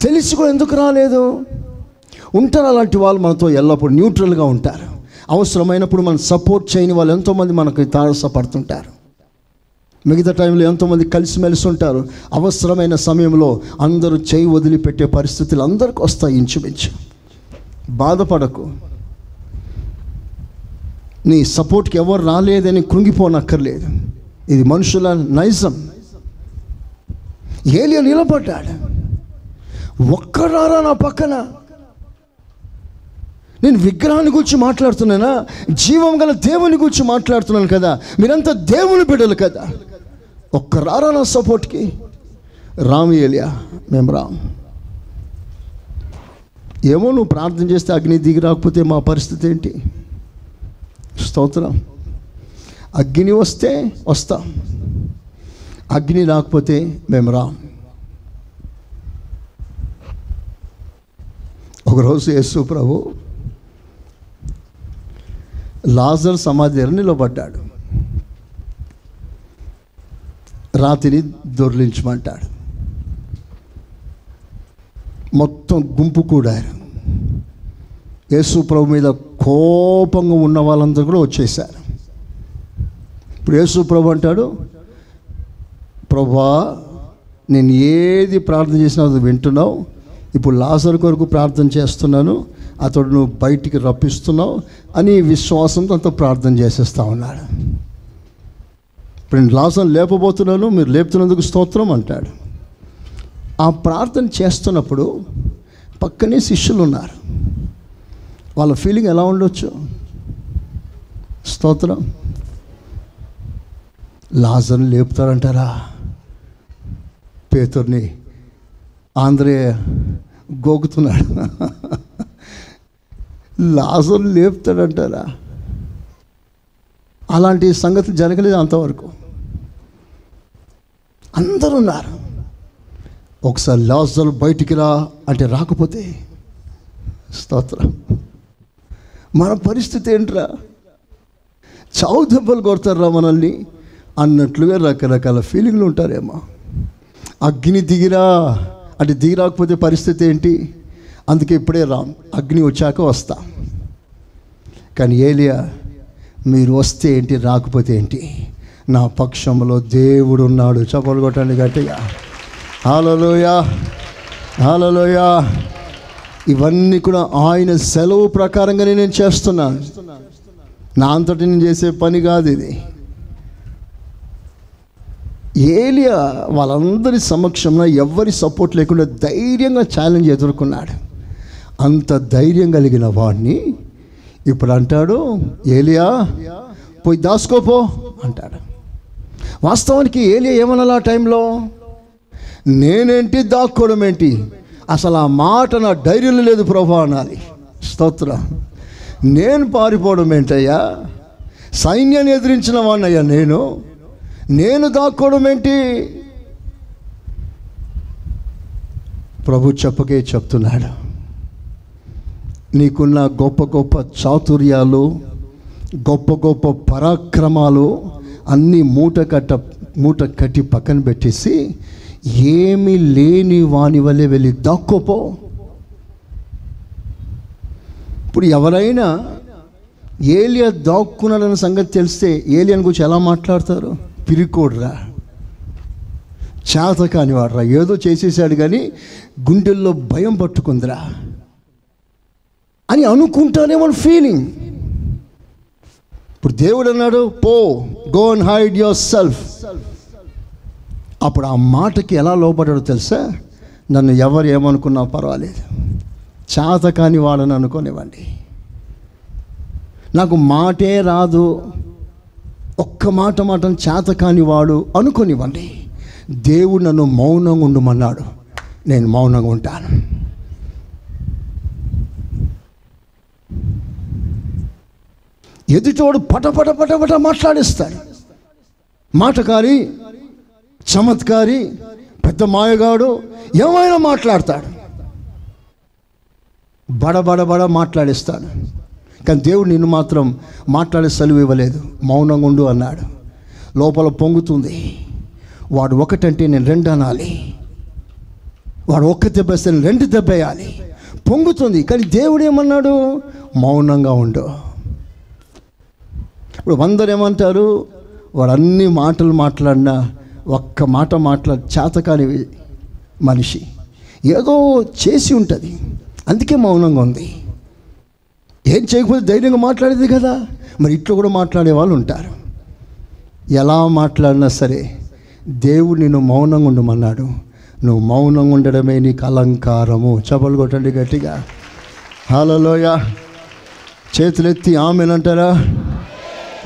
తెలిసి కూడా ఎందుకు రాలేదు? ఉంటారు అలాంటి వాళ్ళు మనతో ఎల్లప్పుడూ న్యూట్రల్గా ఉంటారు. అవసరమైనప్పుడు మనం సపోర్ట్ చేయని వాళ్ళు ఎంతోమంది మనకు తారసపడుతుంటారు. మిగతా టైంలో ఎంతోమంది కలిసిమెలిసి ఉంటారు. అవసరమైన సమయంలో అందరూ చేయి వదిలిపెట్టే పరిస్థితులు అందరికీ వస్తాయి ఇంచుమించు. బాధపడకు. నీ సపోర్ట్కి ఎవరు రాలేదని కృంగిపోనక్కర్లేదు. ఇది మనుషుల నైజం. ఏలియా నిలబడ్డాడు. ఒక్కరారా నా పక్కన. నేను విగ్రహాన్ని గురించి మాట్లాడుతున్నానా? జీవం గల దేవుని గురించి మాట్లాడుతున్నాను కదా. మీరంతా దేవుని బిడ్డలు కదా. ఒక్కరారా నా సపోర్ట్కి. రాము ఏలియా, మేము రాము. ఏమో నువ్వు ప్రార్థన చేస్తే అగ్ని దిగి రాకపోతే మా పరిస్థితి ఏంటి? స్తోత్రం. అగ్ని వస్తే వస్తాం, అగ్ని రాకపోతే మేము రాం. ఒకరోజు యేసు ప్రభు లాజర్ సమాధి దగ్గర నిలబడ్డాడు. రాతిని దొర్లించమంటాడు. మొత్తం గుంపు కూడారు. యేసు ప్రభు మీద కోపంగా ఉన్న వాళ్ళందరూ కూడా వచ్చేసారు. ఇప్పుడు యేసు ప్రభు అంటాడు, ప్రభువా నేను ఏది ప్రార్థన చేసినా అది వింటున్నావు. ఇప్పుడు లాజరు కొరకు ప్రార్థన చేస్తున్నాను, అతడు నువ్వు బయటికి రప్పిస్తున్నావు అని విశ్వాసంతో అంత ప్రార్థన చేసేస్తా ఉన్నాడు. ఇప్పుడు నేను లాజరు లేపబోతున్నాను, మీరు లేపుతున్నందుకు స్తోత్రం అంటాడు. ఆ ప్రార్థన చేస్తున్నప్పుడు పక్కనే శిష్యులు ఉన్నారు. వాళ్ళ ఫీలింగ్ ఎలా ఉండొచ్చు? స్తోత్రం. లాజర్ని లేపుతారంటారా? పేతుర్ని ఆంధ్రే గోగుతున్నాడు. లాజర్ని లేపుతాడంటారా? అలాంటి సంగతి జరగలేదు అంతవరకు. అందరూ ఉన్నారు. ఒకసారి లాజర్ బయటికి రా అంటే రాకపోతే స్తోత్రం. మన పరిస్థితి ఏంట్రా? చావు దెబ్బలు కొడతారా మనల్ని అన్నట్లుగా రకరకాల ఫీలింగ్లు ఉంటారేమో. అగ్ని దిగిరా అంటే దిగిరాకపోతే పరిస్థితి ఏంటి? అందుకే ఇప్పుడే అగ్ని వచ్చాక వస్తా. కానీ ఏలియా, మీరు వస్తే ఏంటి, రాకపోతే ఏంటి, నా పక్షంలో దేవుడు ఉన్నాడు. చప్పలు కొట్టండి గట్టిగా. హల్లెలూయా, హల్లెలూయా. ఇవన్నీ కూడా ఆయన సెలవు ప్రకారంగానే నేను చేస్తున్నాను. నా అంతటి నేను చేసే పని కాదు ఇది. ఏలియా వాళ్ళందరి సమక్షంలో ఎవ్వరి సపోర్ట్ లేకుండా ధైర్యంగా ఛాలెంజ్ ఎదుర్కొన్నాడు. అంత ధైర్యం కలిగిన వాడిని ఇప్పుడు అంటాడు, ఏలియా పోయి దాసుకోపో అంటాడు. వాస్తవానికి ఏలియా ఏమనాలి ఆ టైంలో? నేనేంటి దాక్కోవడం ఏంటి, అసలు ఆ మాట నా ధైర్యంలో లేదు ప్రభు అనాలి. స్తోత్రం. నేను పారిపోవడం ఏంటయ్యా, సైన్యాన్ని ఎదిరించిన వాడినయ్యా నేను దాక్కోవడం ఏంటి? ప్రభు చెప్పకే చెప్తున్నాడు, నీకున్న గొప్ప గొప్ప చాతుర్యాలు, గొప్ప గొప్ప పరాక్రమాలు అన్నీ మూట కట్టి పక్కన పెట్టేసి ఏమీ లేని వాని వల్లే వెళ్ళి దాక్కోపో. ఇప్పుడు ఎవరైనా ఏలియా దాక్కున్నాడన్న సంగతి తెలిస్తే ఏలియాని గురించి ఎలా మాట్లాడతారు? పిరికోడ్రా, చేత కానివాడ్రా, ఏదో చేసేసాడు కానీ గుండెల్లో భయం పట్టుకుందిరా అని అనుకుంటానేమో ఫీలింగ్. ఇప్పుడు దేవుడు అన్నాడు, పో, go and hide your self. అప్పుడు ఆ మాటకి ఎలా లోపడ్డాడో తెలుసా? నన్ను ఎవరు ఏమనుకున్నా పర్వాలేదు, చేత కాని వాడని అనుకోనివ్వండి, నాకు మాటే రాదు, ఒక్క మాట చేత కాని వాడు అనుకోనివ్వండి, దేవుడు నన్ను మౌనంగా ఉండమన్నాడు, నేను మౌనంగా ఉంటాను. ఎదుటోడు పటపట పటపట మాట్లాడిస్తాడు. మాటకారి, చమత్కారి, పెద్ద మాయగాడు ఏమైనా మాట్లాడతాడు, బడబడబడ మాట్లాడిస్తాడు. కానీ దేవుడు నిన్ను మాత్రం మాట్లాడే సెలవు ఇవ్వలేదు, మౌనంగా ఉండు అన్నాడు. లోపల పొంగుతుంది, వాడు ఒకటంటే నేను రెండు అనాలి, వాడు ఒక్క దెబ్బేస్తే నేను రెండు దెబ్బేయాలి, పొంగుతుంది. కానీ దేవుడు ఏమన్నాడు? మౌనంగా ఉండు. ఇప్పుడు అందరూ ఏమంటారు? వాడు అన్ని మాటలు మాట్లాడినా ఒక్క మాట చేతకాని మనిషి, ఏదో చేసి ఉంటుంది, అందుకే మౌనంగా ఉంది. ఏం చేయకపోతే ధైర్యంగా మాట్లాడేది కదా. మరి ఇట్లా కూడా మాట్లాడే వాళ్ళు ఉంటారు. ఎలా మాట్లాడినా సరే దేవుడు నిన్ను మౌనంగా ఉండమన్నాడు. నువ్వు మౌనంగా ఉండడమే నీకు అలంకారము. చపలు కొట్టండి గట్టిగా. హల్లెలూయా. చేతులెత్తి ఆమేనంటారా?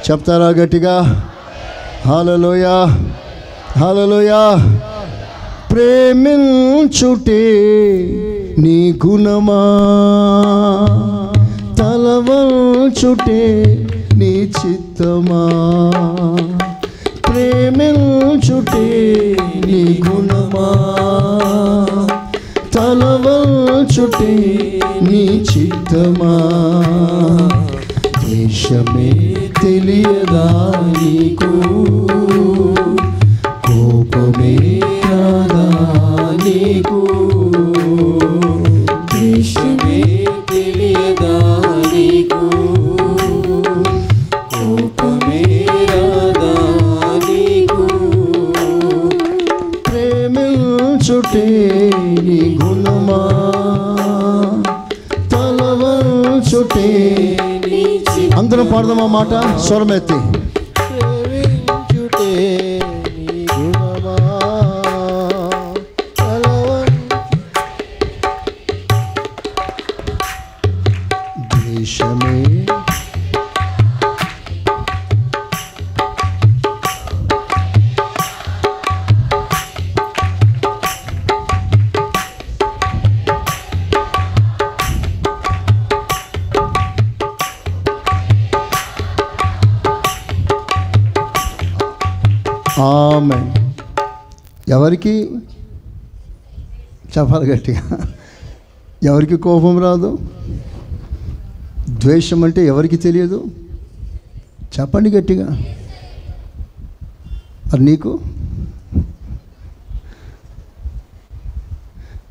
చెప్తారా గట్టిగా? హల్లెలూయా, హల్లెలూయా. ప్రేమించుటే నీ గుణమా, తలవంచుటే నీ చిత్తమా. ప్రేమించుటే నీ గుణమా, తలవంచుటే నీ చిత్తమా. దేశమే తెలియదా నీకు, కోపమే రాదా నీకు. దేశమే తెలియదా నీకు, కోపమే రాదా నీకు. ప్రేమించుటే నీ గుణమా, తలవంచుటే. అందరం పాడదాం ఆ మాట స్వరమెత్తి. ప్రేమించుటే నీ గుణమా, దేశమే ఆమేన్. ఎవరికి చెప్పాలి గట్టిగా? ఎవరికి కోపం రాదు? ద్వేషం అంటే ఎవరికి తెలియదు? చెప్పండి గట్టిగా. మరి నీకు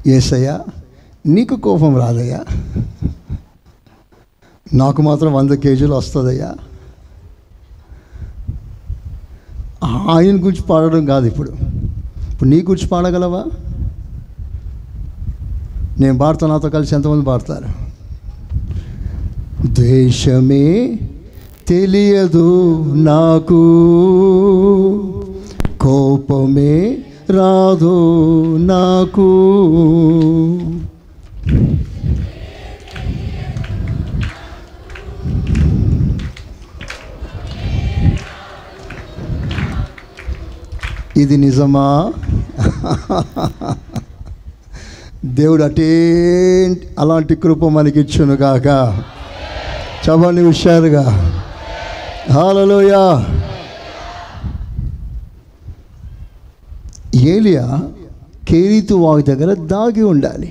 యేసయ్యా నీకు కోపం రాదయ్యా, నాకు మాత్రం 100 కేజీలు వస్తుందయ్యా. ఆయన గురించి పాడడం కాదు, ఇప్పుడు నీ గురించి పాడగలవా? నేను పాడతాను, నాతో కలిసి ఎంతమంది పాడతారు? ద్వేషమే తెలియదు నాకు, కోపమే రాదు నాకు, ఇది నిజమా? దేవుడు అలాంటి కృప మనకి ఇచ్చును గాక. చెప్పండి హుషారుగా హల్లెలూయా. ఏలియా కేరీతు వాగు దగ్గర దాగి ఉండాలి.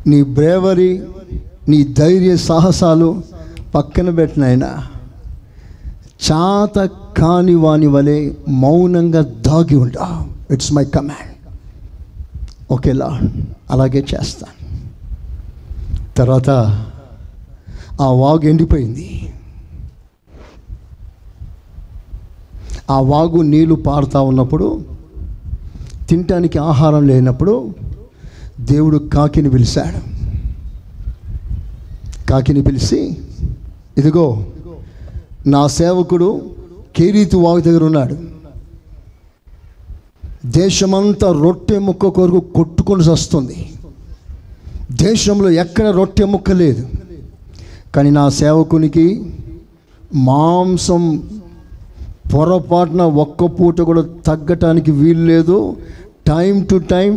నీ బ్రేవరీ, నీ ధైర్య సాహసాలు పక్కన పెట్టినైనా చాత కాని వాని వలె మౌనంగా దాగి ఉంటా. It's my command. ఓకేలా అలాగే చేస్తాను. తర్వాత ఆ వాగు ఎండిపోయింది. ఆ వాగు నీళ్లు పారుతూ ఉన్నప్పుడు, తినటానికి ఆహారం లేనప్పుడు దేవుడు కాకిని పిలిచాడు. కాకిని పిలిచి, ఇదిగో నా సేవకుడు కేరీతు వాగు దగ్గర ఉన్నాడు. దేశమంతా రొట్టె ముక్క కొరకు కొట్టుకొని వస్తుంది. దేశంలో ఎక్కడ రొట్టె ముక్క లేదు. కానీ నా సేవకునికి మాంసం పొరపాటున ఒక్క పూట కూడా తగ్గటానికి వీలు లేదు. టైం టు టైం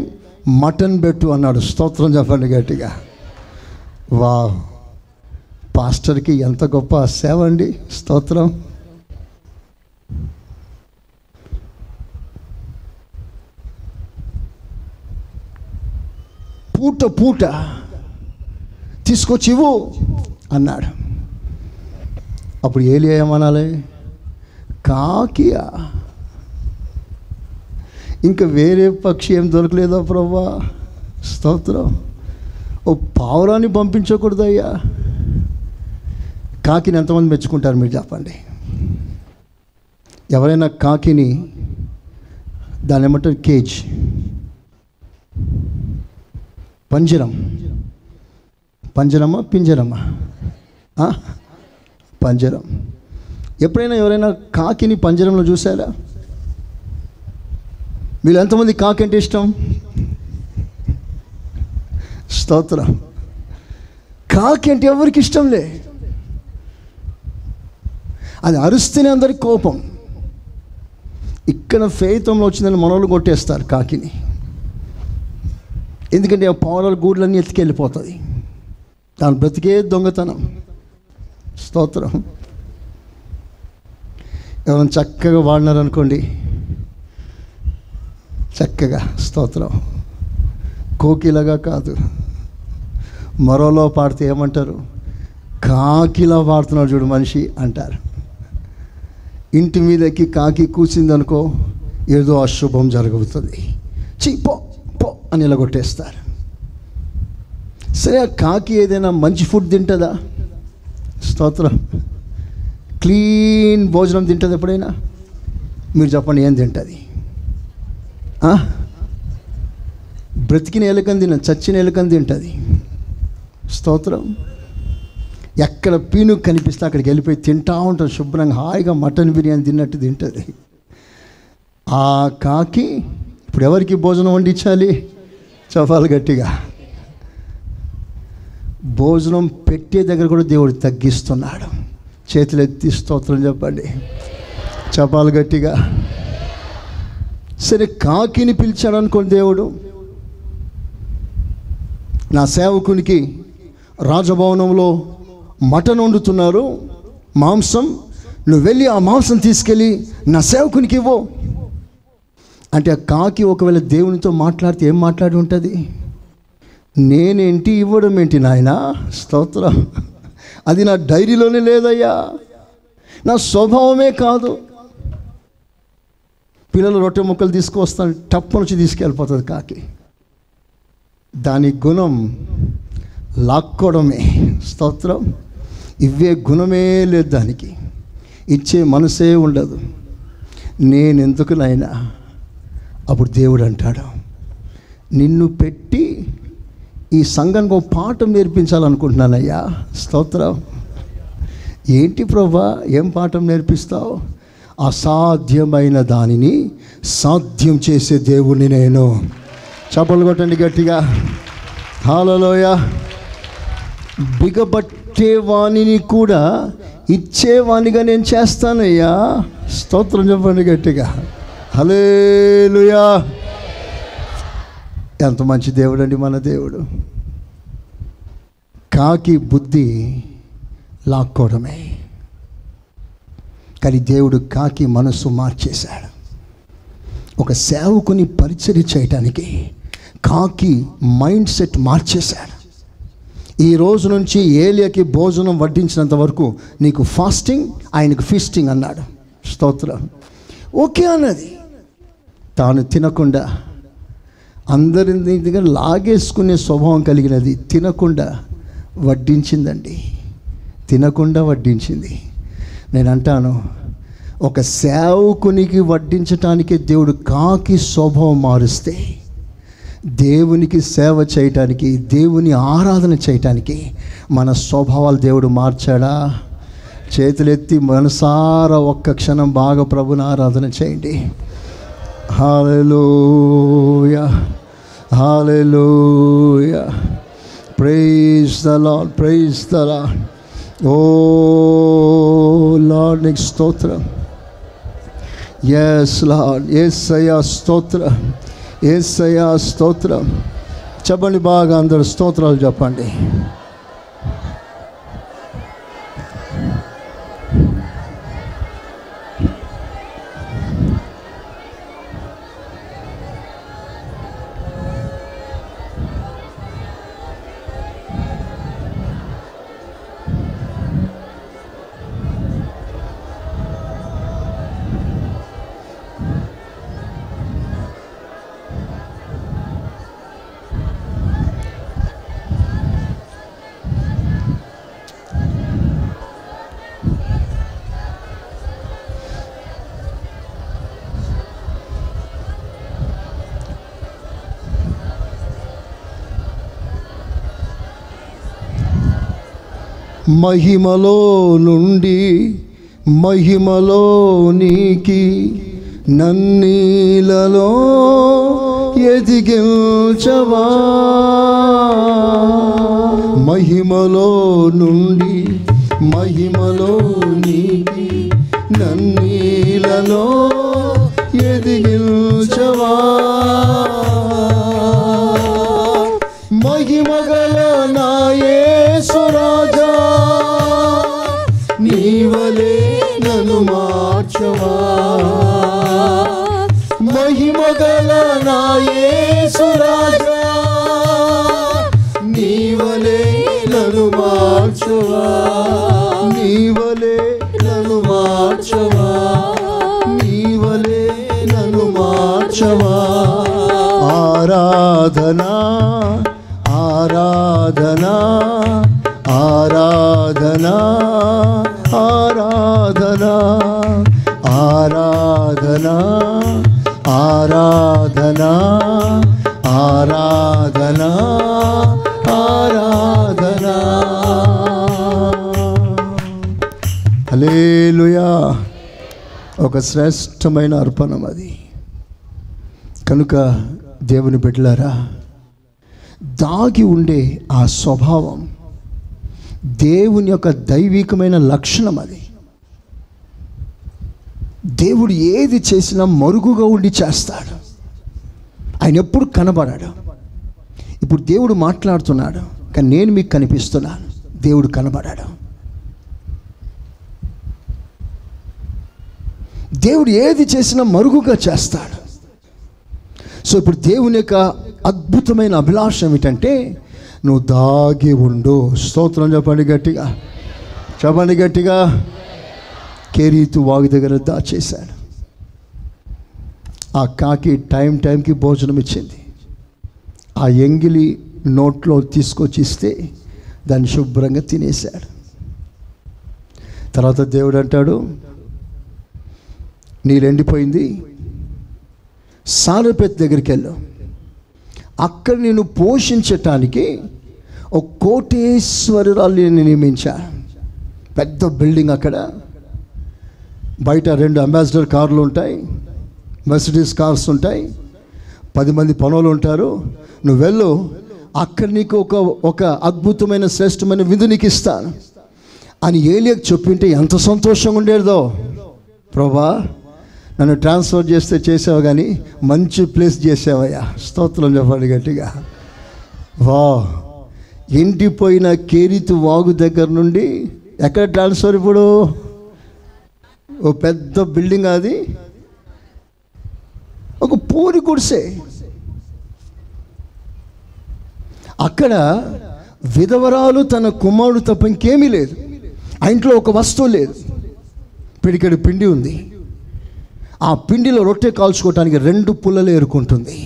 మటన్ పెట్టు అన్నాడు. స్తోత్రం చెప్పండి గట్టిగా. వా, పాస్టర్కి ఎంత గొప్ప సేవ అండి. స్తోత్రం. పూట పూట తీసుకొచ్చి ఇవ్వు అన్నాడు. అప్పుడు ఏలియా ఏమనాలి? కాకియా? ఇంకా వేరే పక్షి ఏం దొరకలేదా ప్రభువా? స్తోత్రం. ఓ పావురాన్ని పంపించకూడదయ్యా? కాకిని ఎంతమంది మెచ్చుకుంటారు మీరు చెప్పండి? ఎవరైనా కాకిని, దాని ఏమంటారు, కేజ్, పంజరమా పింజరమా? పంజరం. ఎప్పుడైనా ఎవరైనా కాకిని పంజరంలో చూసారా? మీరు ఎంతమంది కాకి అంటే ఇష్టం? స్తోత్రం. కాకి అంటే ఎవరికి ఇష్టంలే. అది అరుస్తేనే అందరికి కోపం. ఇక్కడ ఫేతంలో వచ్చిందని మనోళ్ళు కొట్టేస్తారు కాకిని. ఎందుకంటే ఆ పావురాల గూడ్లన్నీ ఎత్తుకెళ్ళిపోతుంది. దాని బ్రతికే దొంగతనం. స్తోత్రం. ఎవరైనా చక్కగా వాడినారనుకోండి, చక్కగా, స్తోత్రం, కోకిలగా కాదు, మరోలో పాడితే ఏమంటారు? కాకిలా పాడుతున్నాడు చూడు మనిషి అంటారు. ఇంటి మీదకి కాకి కూర్చిందనుకో, ఏదో అశుభం జరుగుతుంది, పో పో అని ఇలా కొట్టేస్తారు. సరే, ఆ కాకి ఏదైనా మంచి ఫుడ్ తింటుందా? స్తోత్రం. క్లీన్ భోజనం తింటుంది ఎప్పుడైనా? మీరు చెప్పండి, ఏం తింటుంది? బ్రతికిన ఎలుకని తిన, చచ్చిన ఎలుకని తింటుంది. స్తోత్రం. ఎక్కడ పీను కనిపిస్తే అక్కడికి వెళ్ళిపోయి తింటూ ఉంటుంది. శుభ్రంగా హాయిగా మటన్ బిర్యానీ తిన్నట్టు తింటుంది. ఆ కాకి ఇప్పుడు ఎవరికి భోజనం వండించాలి? చెప్పాలి గట్టిగా. భోజనం పెట్టే దగ్గర కూడా దేవుడు తగ్గిస్తున్నాడు. చేతులు ఎత్తి స్తోత్రం చెప్పండి. చెప్పాలి గట్టిగా. సరే, కాకిని పిలిచాడు అనుకోండి దేవుడు. నా సేవకునికి రాజభవనంలో మటన్ వండుతున్నారు, మాంసం, నువ్వు వెళ్ళి ఆ మాంసం తీసుకెళ్ళి నా సేవకునికి ఇవ్వు అంటే, ఆ కాకి ఒకవేళ దేవునితో మాట్లాడితే ఏం మాట్లాడి ఉంటుంది? నేనేంటి, ఇవ్వడం ఏంటి నాయనా? స్తోత్రం. అది నా డైరీలోనే లేదయ్యా, నా స్వభావమే కాదు. పిల్లలు రొట్టె ముక్కలు తీసుకువస్తాను, టప్పు నుంచి తీసుకెళ్ళిపోతుంది కాకి. దాని గుణం లాక్కోవడమే. స్తోత్రం. ఇవే గుణమే లేదు దానికి, ఇచ్చే మనసే ఉండదు. నేనెందుకు నాయనా? అప్పుడు దేవుడు అంటాడు, నిన్ను పెట్టి ఈ సంఘానికి ఒక పాఠం నేర్పించాలనుకుంటున్నానయ్యా. స్తోత్రం. ఏంటి ప్రభా, ఏం పాఠం నేర్పిస్తావు? అసాధ్యమైన దానిని సాధ్యం చేసే దేవుణ్ణి నేను. చప్పలు కొట్టండి గట్టిగా. హల్లెలూయా. బిగబట్టేవాణిని కూడా ఇచ్చేవాణిగా నేను చేస్తానయ్యా. స్తోత్రం చెప్పండి గట్టిగా. హల్లెలూయా. ఎంత మంచి దేవుడు అండి మన దేవుడు. కాకి బుద్ధి లాక్కోవడమే, కానీ దేవుడు కాకి మనస్సు మార్చేశాడు. ఒక సేవకుని పరిచర్య చేయటానికి కాకి మైండ్ సెట్ మార్చేశాడు. ఈ రోజు నుంచి ఏలియాకి భోజనం వడ్డించినంత వరకు నీకు ఫాస్టింగ్, ఆయనకు ఫీస్టింగ్ అన్నాడు. స్తోత్రం. ఓకే అన్నది. తాను తినకుండా అందరి దగ్గర లాగేసుకునే స్వభావం కలిగినది తినకుండా వడ్డించిందండి. తినకుండా వడ్డించింది. నేను అంటాను, ఒక సేవకునికి వడ్డించటానికి దేవుడు కాకి స్వభావం మారుస్తే, దేవునికి సేవ చేయటానికి, దేవుని ఆరాధన చేయటానికి మన స్వభావాలు దేవుడు మార్చాడా? చేతులెత్తి మనసారా ఒక్క క్షణం బాగా ప్రభుని ఆరాధన చేయండి. Hallelujah, hallelujah. Praise the lord, praise the lord. Oh lord నీకు స్తోత్రం. ఎస్ లార్డ్, యేసయ్యా స్తోత్రం, యేసయ్యా స్తోత్రం. చెప్పండి బాగా అందరూ స్తోత్రాలు చెప్పండి. మహిమలో నుండి మహిమలోనికి నన్నీలలో ఎదిగించవా. మహిమలో నుండి మహిమలోనికి నన్నీలలో ఎదిగించవా. మహిమగల నా యేసు రాజా, నీవలే నన్ను మార్చవా. మహిమగల నా యేసు రాజా, నీవలే నన్ను మార్చవా. నీవలే నన్ను మార్చవా, నీవలే నన్ను మార్చవా. ఆరాధనా ఆరాధనా ఆరాధనా ఆరాధనా ఆరాధనా ఆరాధనా ఆరాధనా ఆరాధనా. హల్లెలూయా. ఒక శ్రేష్టమైన అర్పణం అది. కనుక దేవుని బిడ్డలారా, దాగి ఉండే ఆ స్వభావం దేవుని యొక్క దైవికమైన లక్షణం. అది దేవుడు ఏది చేసినా మరుగుగా ఉండి చేస్తాడు. ఆయన ఎప్పుడు కనబడాడు. ఇప్పుడు దేవుడు మాట్లాడుతున్నాడు, కానీ నేను మీకు కనిపిస్తున్నాను. దేవుడు కనబడాడు. దేవుడు ఏది చేసినా మరుగుగా చేస్తాడు. సో ఇప్పుడు దేవుని యొక్క అద్భుతమైన అభిలాష ఏమిటంటే, నువ్వు దాగి ఉండు. స్తోత్రం చెప్పండి గట్టిగా. చెప్పండి గట్టిగా. కెరీతు వాగు దగ్గర దాచేశాడు. ఆ కాకి టైంకి భోజనం ఇచ్చింది. ఆ ఎంగిలి నోట్లో తీసుకొచ్చి ఇస్తే దాన్ని శుభ్రంగా తినేశాడు. తర్వాత దేవుడు అంటాడు, నీళ్ళు ఎండిపోయింది, సారెపేత దగ్గరికి వెళ్ళు, అక్కడ నేను పోషించటానికి ఒక కోటేశ్వరురాలు నియమించాను. పెద్ద బిల్డింగ్, అక్కడ బయట 2 అంబాసిడర్ కార్లు ఉంటాయి, మెర్సిడీస్ కార్స్ ఉంటాయి, 10 మంది పనులు ఉంటారు. నువ్వు వెళ్ళు, అక్కడ నీకు ఒక అద్భుతమైన శ్రేష్టమైన విందు నీకు ఇస్తాను అని ఏలియాకు చెప్పింటే ఎంత సంతోషంగా ఉండేదో. ప్రభా, నన్ను ట్రాన్స్ఫర్ చేస్తే చేసావు, కానీ మంచి ప్లేస్ చేసావయ్యా, స్తోత్రం చెప్పండి గట్టిగా. వా, ఎండిపోయిన కెరీతు వాగు దగ్గర నుండి ఎక్కడ ట్రాన్స్ఫర్? ఇప్పుడు ఓ పెద్ద బిల్డింగ్, అది ఒక పూరి గుడిసె. అక్కడ విధవరాలు తన కుమారుడు తప్ప ఇంకేమీ లేదు. ఆ ఇంట్లో ఒక వస్తువు లేదు. పిడికెడు పిండి ఉంది. ఆ పిండిలో రొట్టె కాల్చుకోవటానికి 2 పుల్లలు ఏరుకుంటుంది.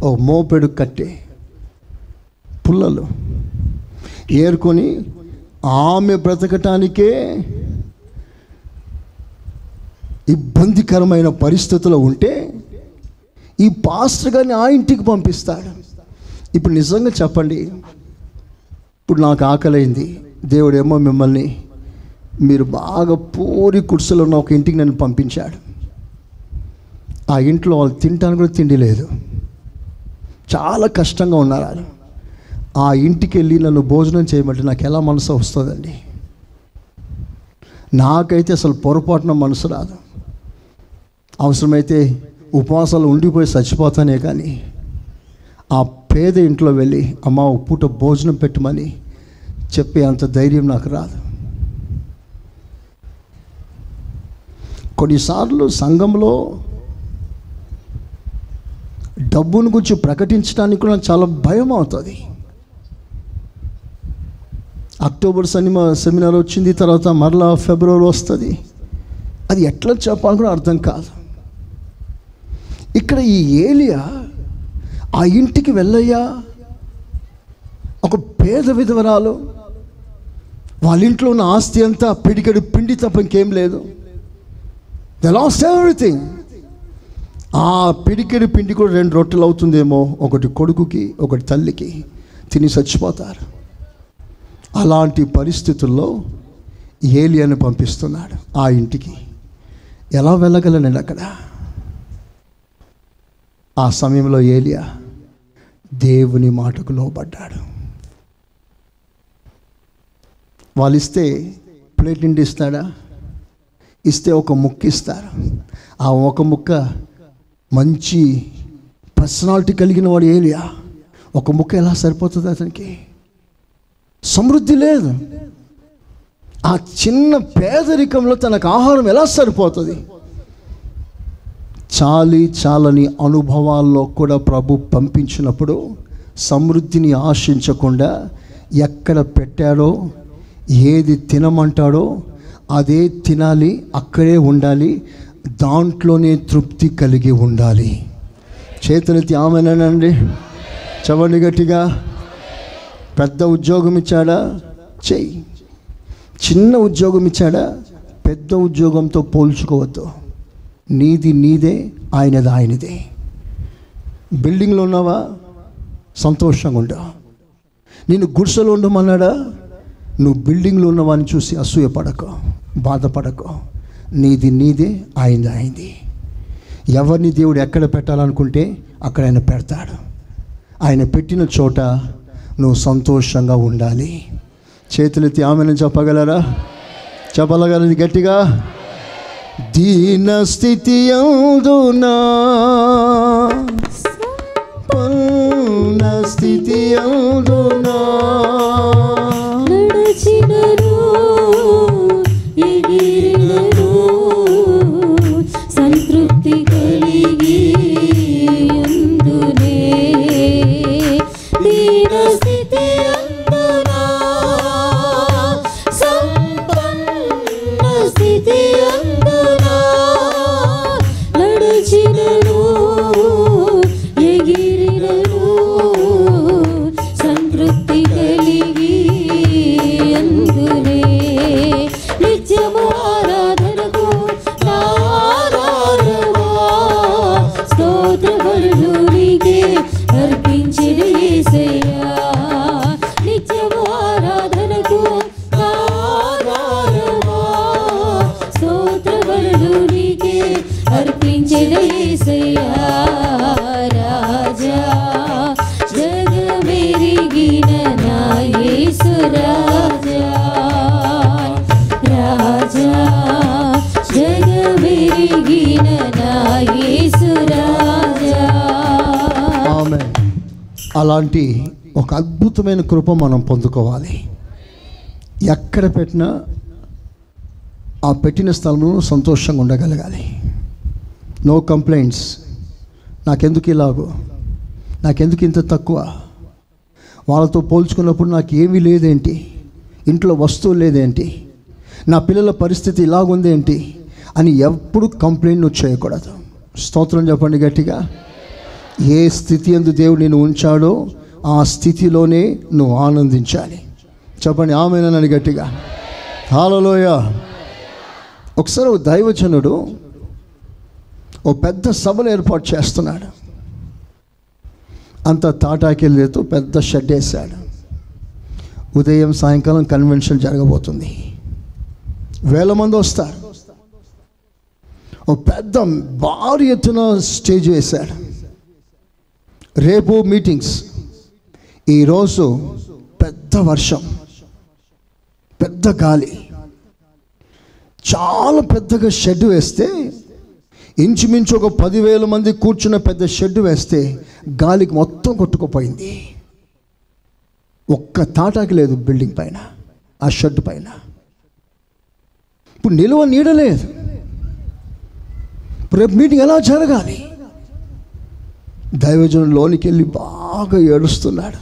ఓ మోపెడు కట్టే పుల్లలు ఏరుకొని ఆమె బ్రతకటానికే ఇబ్బందికరమైన పరిస్థితుల్లో ఉంటే ఈ పాస్టర్ గారిని ఆ ఇంటికి పంపిస్తాడు. ఇప్పుడు నిజంగా చెప్పండి, ఇప్పుడు నాకు ఆకలైంది, దేవుడేమో మిమ్మల్ని మీరు బాగా పూరి కుర్చీలో ఉన్న ఒక ఇంటికి నన్ను పంపించాడు. ఆ ఇంట్లో వాళ్ళు తినడానికి కూడా తిండి లేదు, చాలా కష్టంగా ఉన్నారు వాళ్ళు. ఆ ఇంటికి వెళ్ళి నన్ను భోజనం చేయమంటే నాకు ఎలా మనసు వస్తుందండి? నాకైతే అసలు పొరపాటున మనసు రాదు. అవసరమైతే ఉపవాసాలు ఉండిపోయి చచ్చిపోతానే, కానీ ఆ పేద ఇంట్లో వెళ్ళి అమ్మ ఒక పూట భోజనం పెట్టమని చెప్పే అంత ధైర్యం నాకు రాదు. కొన్నిసార్లు సంఘంలో డబ్బును గురించి ప్రకటించడానికి కూడా చాలా భయం అవుతుంది. అక్టోబర్ సెమినార్ వచ్చింది, తర్వాత మరలా ఫిబ్రవరి వస్తుంది. అది ఎట్లా చెప్పాలని కూడా అర్థం కాదు. ఇక్కడ ఈ ఏలియా ఆ ఇంటికి వెళ్ళయ్యా, ఒక పేద విధవరాలు, వాళ్ళ ఇంట్లో ఉన్న ఆస్తి అంతా పిడికెడు పిండి తప్ప ఇంకేం లేదు. They lost everything. ఆ పిడికెడు పిండి కూడా 2 రొట్టెలు అవుతుందేమో, ఒకటి కొడుకుకి ఒకటి తల్లికి, తిని చచ్చిపోతారు. అలాంటి పరిస్థితుల్లో ఏలియాను పంపిస్తున్నాడు ఆ ఇంటికి. ఎలా వెళ్ళగలనండి అక్కడ? ఆ సమయంలో ఏలియా దేవుని మాటకు లోబడ్డాడు. వాళ్ళు ఇస్తే ప్లేట్ నిండి ఇస్తాడా? ఇస్తే ఒక ముక్క ఇస్తారు. ఆ ఒక ముక్క మంచి పర్సనాలిటీ కలిగిన వాడు ఏలియా. ఒక ముక్క ఎలా సరిపోతుంది అతనికి? సమృద్ధి లేదు. ఆ చిన్న పేదరికంలో తనకు ఆహారం ఎలా సరిపోతుంది? చాలని అనుభవాల్లో కూడా ప్రభు పంపించినప్పుడు సమృద్ధిని ఆశించకుండా ఎక్కడ పెట్టాడో, ఏది తినమంటాడో అదే తినాలి, అక్కడే ఉండాలి, దాంట్లోనే తృప్తి కలిగి ఉండాలి. చేతులెత్తి ఆమెనండి చెప్పండి గట్టిగా. పెద్ద ఉద్యోగం ఇచ్చాడా? చెయ్యి. చిన్న ఉద్యోగం ఇచ్చాడా? పెద్ద ఉద్యోగంతో పోల్చుకోవద్దు. నీది నీదే, ఆయనది ఆయనదే. బిల్డింగ్లో ఉన్నావా? సంతోషంగా ఉండు. నేను గుడిసెలో ఉండమన్నాడా? నువ్వు బిల్డింగ్లో ఉన్నవాని చూసి అసూయపడకో, బాధపడకో. నీది నీదే, ఆయనది ఆయనది. ఎవరిని దేవుడు ఎక్కడ పెట్టాలనుకుంటే అక్కడ ఆయన పెడతాడు. ఆయన పెట్టిన చోట నువ్వు సంతోషంగా ఉండాలి. చేతులెత్తి ఆమెను చెప్పగలరా? చెప్పగలది గట్టిగా. దీన స్థితి యందునా, పూర్ణ స్థితి యందునా, నడచినను ఎగిరినను సంతృప్తి కలిగి యందునే. దీన స్థితి యందునా స్థితి అందునా నడిచినను ఎగిరినను సంతృప్తి కలిగి అందునే నిత్యము ఆరాధనకు నారాధనమా స్తోత్ర బలులు నీకే అర్పించిన యేసయ్యా నిత్యము ఆరాధనకు నారాధనమా స్తోత్ర బలులు నీకే అర్పించిన యేసయ్యా రాజా జగమెరిగిన నా యేసు రాజా రాజా జగమెరిగిన నా యేసు రాజా. ఆమేన్. అలాంటి ఒక అద్భుతమైన కృప మనం పొందుకోవాలి. ఎక్కడ పెట్టినా ఆ పెట్టిన స్థలంలో సంతోషంగా ఉండగలగాలి. No complaints. నాకెందుకు ఇలాగో, నాకెందుకు ఇంత తక్కువ, వాళ్ళతో పోల్చుకున్నప్పుడు నాకు ఏమీ లేదేంటి, ఇంట్లో వస్తువు లేదేంటి, నా పిల్లల పరిస్థితి ఇలాగుందేంటి అని ఎప్పుడు కంప్లైంట్ నువ్వు చేయకూడదు. స్తోత్రం చెప్పండి గట్టిగా. ఏ స్థితి యందు దేవుడు నిన్ను ఉంచాడో ఆ స్థితిలోనే నువ్వు ఆనందించాలి. చెప్పండి ఆమేనని గట్టిగా. హల్లెలూయా. ఒకసారి ఒక దైవజనుడు ఓ పెద్ద సభను ఏర్పాటు చేస్తున్నాడు. అంత తాటాకిళ్ళతో పెద్ద షెడ్ వేశాడు. ఉదయం సాయంకాలం కన్వెన్షన్ జరగబోతుంది. 1000 మంది వస్తారు. ఓ పెద్ద భారీ ఎత్తున స్టేజ్ వేశాడు. రేపు మీటింగ్స్, ఈరోజు పెద్ద వర్షం, పెద్ద గాలి, చాలా పెద్దగా షెడ్ వేస్తే ఇంచుమించు ఒక 10,000 మంది కూర్చున్న పెద్ద షెడ్ వేస్తే గాలికి మొత్తం కొట్టుకుపోయింది. ఒక్క తాటాకి లేదు బిల్డింగ్ పైన, ఆ షెడ్ పైన. ఇప్పుడు నిలువ నీడలేదు. రేపు మీటింగ్ ఎలా జరగాలి? దైవజనుడు లోనికి వెళ్ళి బాగా ఏడుస్తున్నాడు.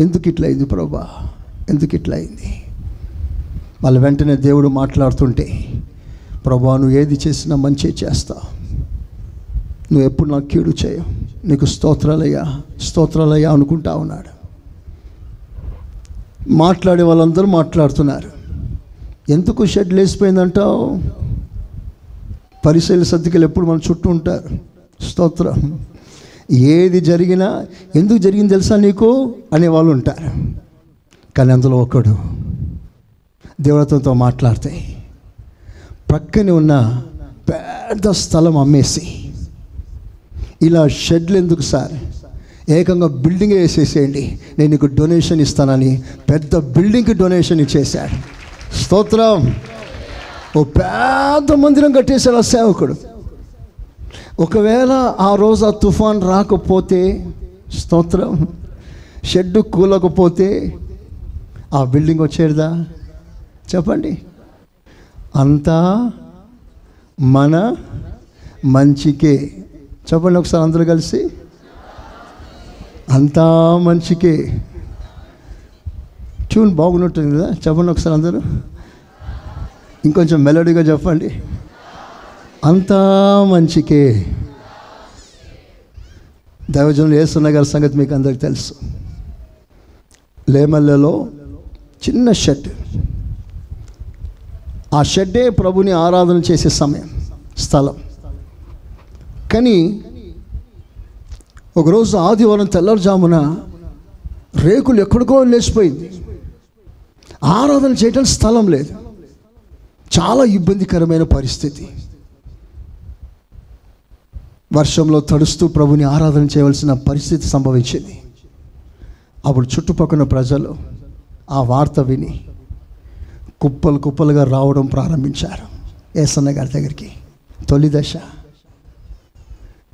ఎందుకు ఇట్లా అయింది ప్రభా, ఎందుకు ఇట్లా అయింది? వాళ్ళ వెంటనే దేవుడు మాట్లాడుతుంటే, ప్రభా నువ్వు ఏది చేసినా మంచి చేస్తావు, నువ్వు ఎప్పుడు నాకు కీడు చేయవు, నీకు స్తోత్రాలయ్యా స్తోత్రాలయ్యా అనుకుంటా ఉన్నాడు. మాట్లాడే వాళ్ళందరూ మాట్లాడుతున్నారు. ఎందుకు షెడ్ లేసిపోయిందంటావు? పరిశీలి సర్దికలు ఎప్పుడు మన చుట్టూ ఉంటారు. స్తోత్రం. ఏది జరిగినా ఎందుకు జరిగింది తెలుసా నీకు అనేవాళ్ళు ఉంటారు. కానీ అందులో ఒకడు దేవుడితో మాట్లాడితే ప్రక్కనే ఉన్న పెద్ద స్థలం అమ్మేసి, ఇలా షెడ్లు ఎందుకు సార్, ఏకంగా బిల్డింగ్ వేసేసేయండి, నేను నీకు డొనేషన్ ఇస్తానని పెద్ద బిల్డింగ్కి డొనేషన్ ఇచ్చేశాడు. స్తోత్రం. ఓ పెద్ద మందిరం కట్టేశాడు ఆ సేవకుడు. ఒకవేళ ఆ రోజు ఆ తుఫాన్ రాకపోతే, స్తోత్రం, షెడ్ కూలకపోతే ఆ బిల్డింగ్ వచ్చేదా? చెప్పండి. అంతా మన మంచికే. చెప్పండి ఒకసారి అందరూ కలిసి, అంతా మంచికే. ట్యూన్ బాగున్నట్టుంది కదా, చెప్పండి ఒకసారి అందరూ. ఇంకొంచెం మెలోడీగా చెప్పండి. అంతా మంచికే. దైవజనులు యేసన్న గారి సంగతి మీకు అందరికి తెలుసు. లేమల్లలో చిన్న షెడ్, ఆ షెడ్డే ప్రభుని ఆరాధన చేసే సమయం, స్థలం. కానీ ఒకరోజు ఆదివారం తెల్లవారుజామున రేకులు ఎక్కడికో లేచిపోయింది. ఆరాధన చేయడానికి స్థలం లేదు. చాలా ఇబ్బందికరమైన పరిస్థితి. వర్షంలో తడుస్తూ ప్రభుని ఆరాధన చేయవలసిన పరిస్థితి సంభవించింది. అప్పుడు చుట్టుపక్కల ప్రజలు ఆ వార్త విని కుప్పలు కుప్పలుగా రావడం ప్రారంభించారు యేసన్న గారి దగ్గరికి. తొలి దశ.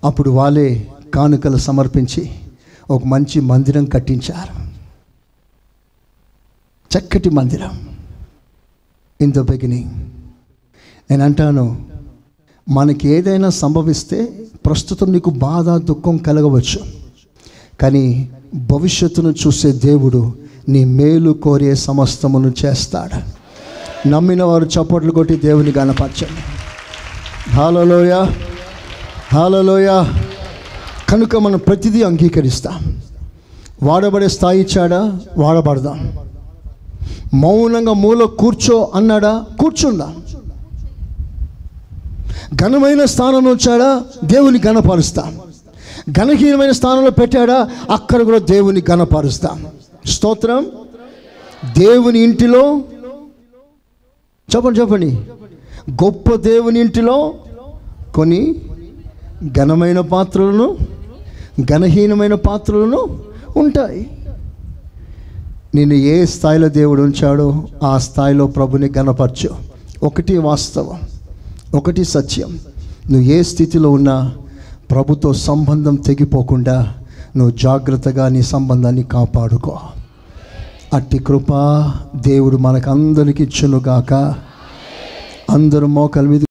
అప్పుడు వాళ్ళే కానుకలు సమర్పించి ఒక మంచి మందిరం కట్టించారు. చక్కటి మందిరం. In the beginning. నేను అంటాను, మనకి ఏదైనా సంభవిస్తే ప్రస్తుతం నీకు బాధ దుఃఖం కలగవచ్చు, కానీ భవిష్యత్తును చూసే దేవుడు నీ మేలు కోరే సమస్తమును చేస్తాడు. నమ్మిన వారు చప్పట్లు కొట్టి దేవుని గణపరచండి. హల్లెలూయా, హల్లెలూయా. కనుక మనం ప్రతిదీ అంగీకరిస్తాం. వాడబడే స్థాయి ఇచ్చాడా, వాడబడదాం. మౌనంగా మూల కూర్చో అన్నాడా, కూర్చుందాం. ఘనమైన స్థానంలో వచ్చాడా, దేవుని ఘనపరుస్తాం. ఘనహీనమైన స్థానంలో పెట్టాడా, అక్కడ కూడా దేవుని ఘనపరుస్తాం. స్తోత్రం. దేవుని ఇంటిలో చెప్పండి గొప్ప దేవుని ఇంటిలో కొన్ని ఘనమైన పాత్రలను, ఘనహీనమైన పాత్రలను ఉంటాయి. నేను ఏ స్థాయిలో దేవుడు ఉంచాడో ఆ స్థాయిలో ప్రభుని ఘనపరచు. ఒకటి వాస్తవం, ఒకటి సత్యం. నువ్వు ఏ స్థితిలో ఉన్నా ప్రభుతో సంబంధం తెగిపోకుండా నువ్వు జాగ్రత్తగా నీ సంబంధాన్ని కాపాడుకో. అట్టి కృప దేవుడు మనకందరికి ఇచ్చునుగాక. అందరూ మోకాళ్ళ మీద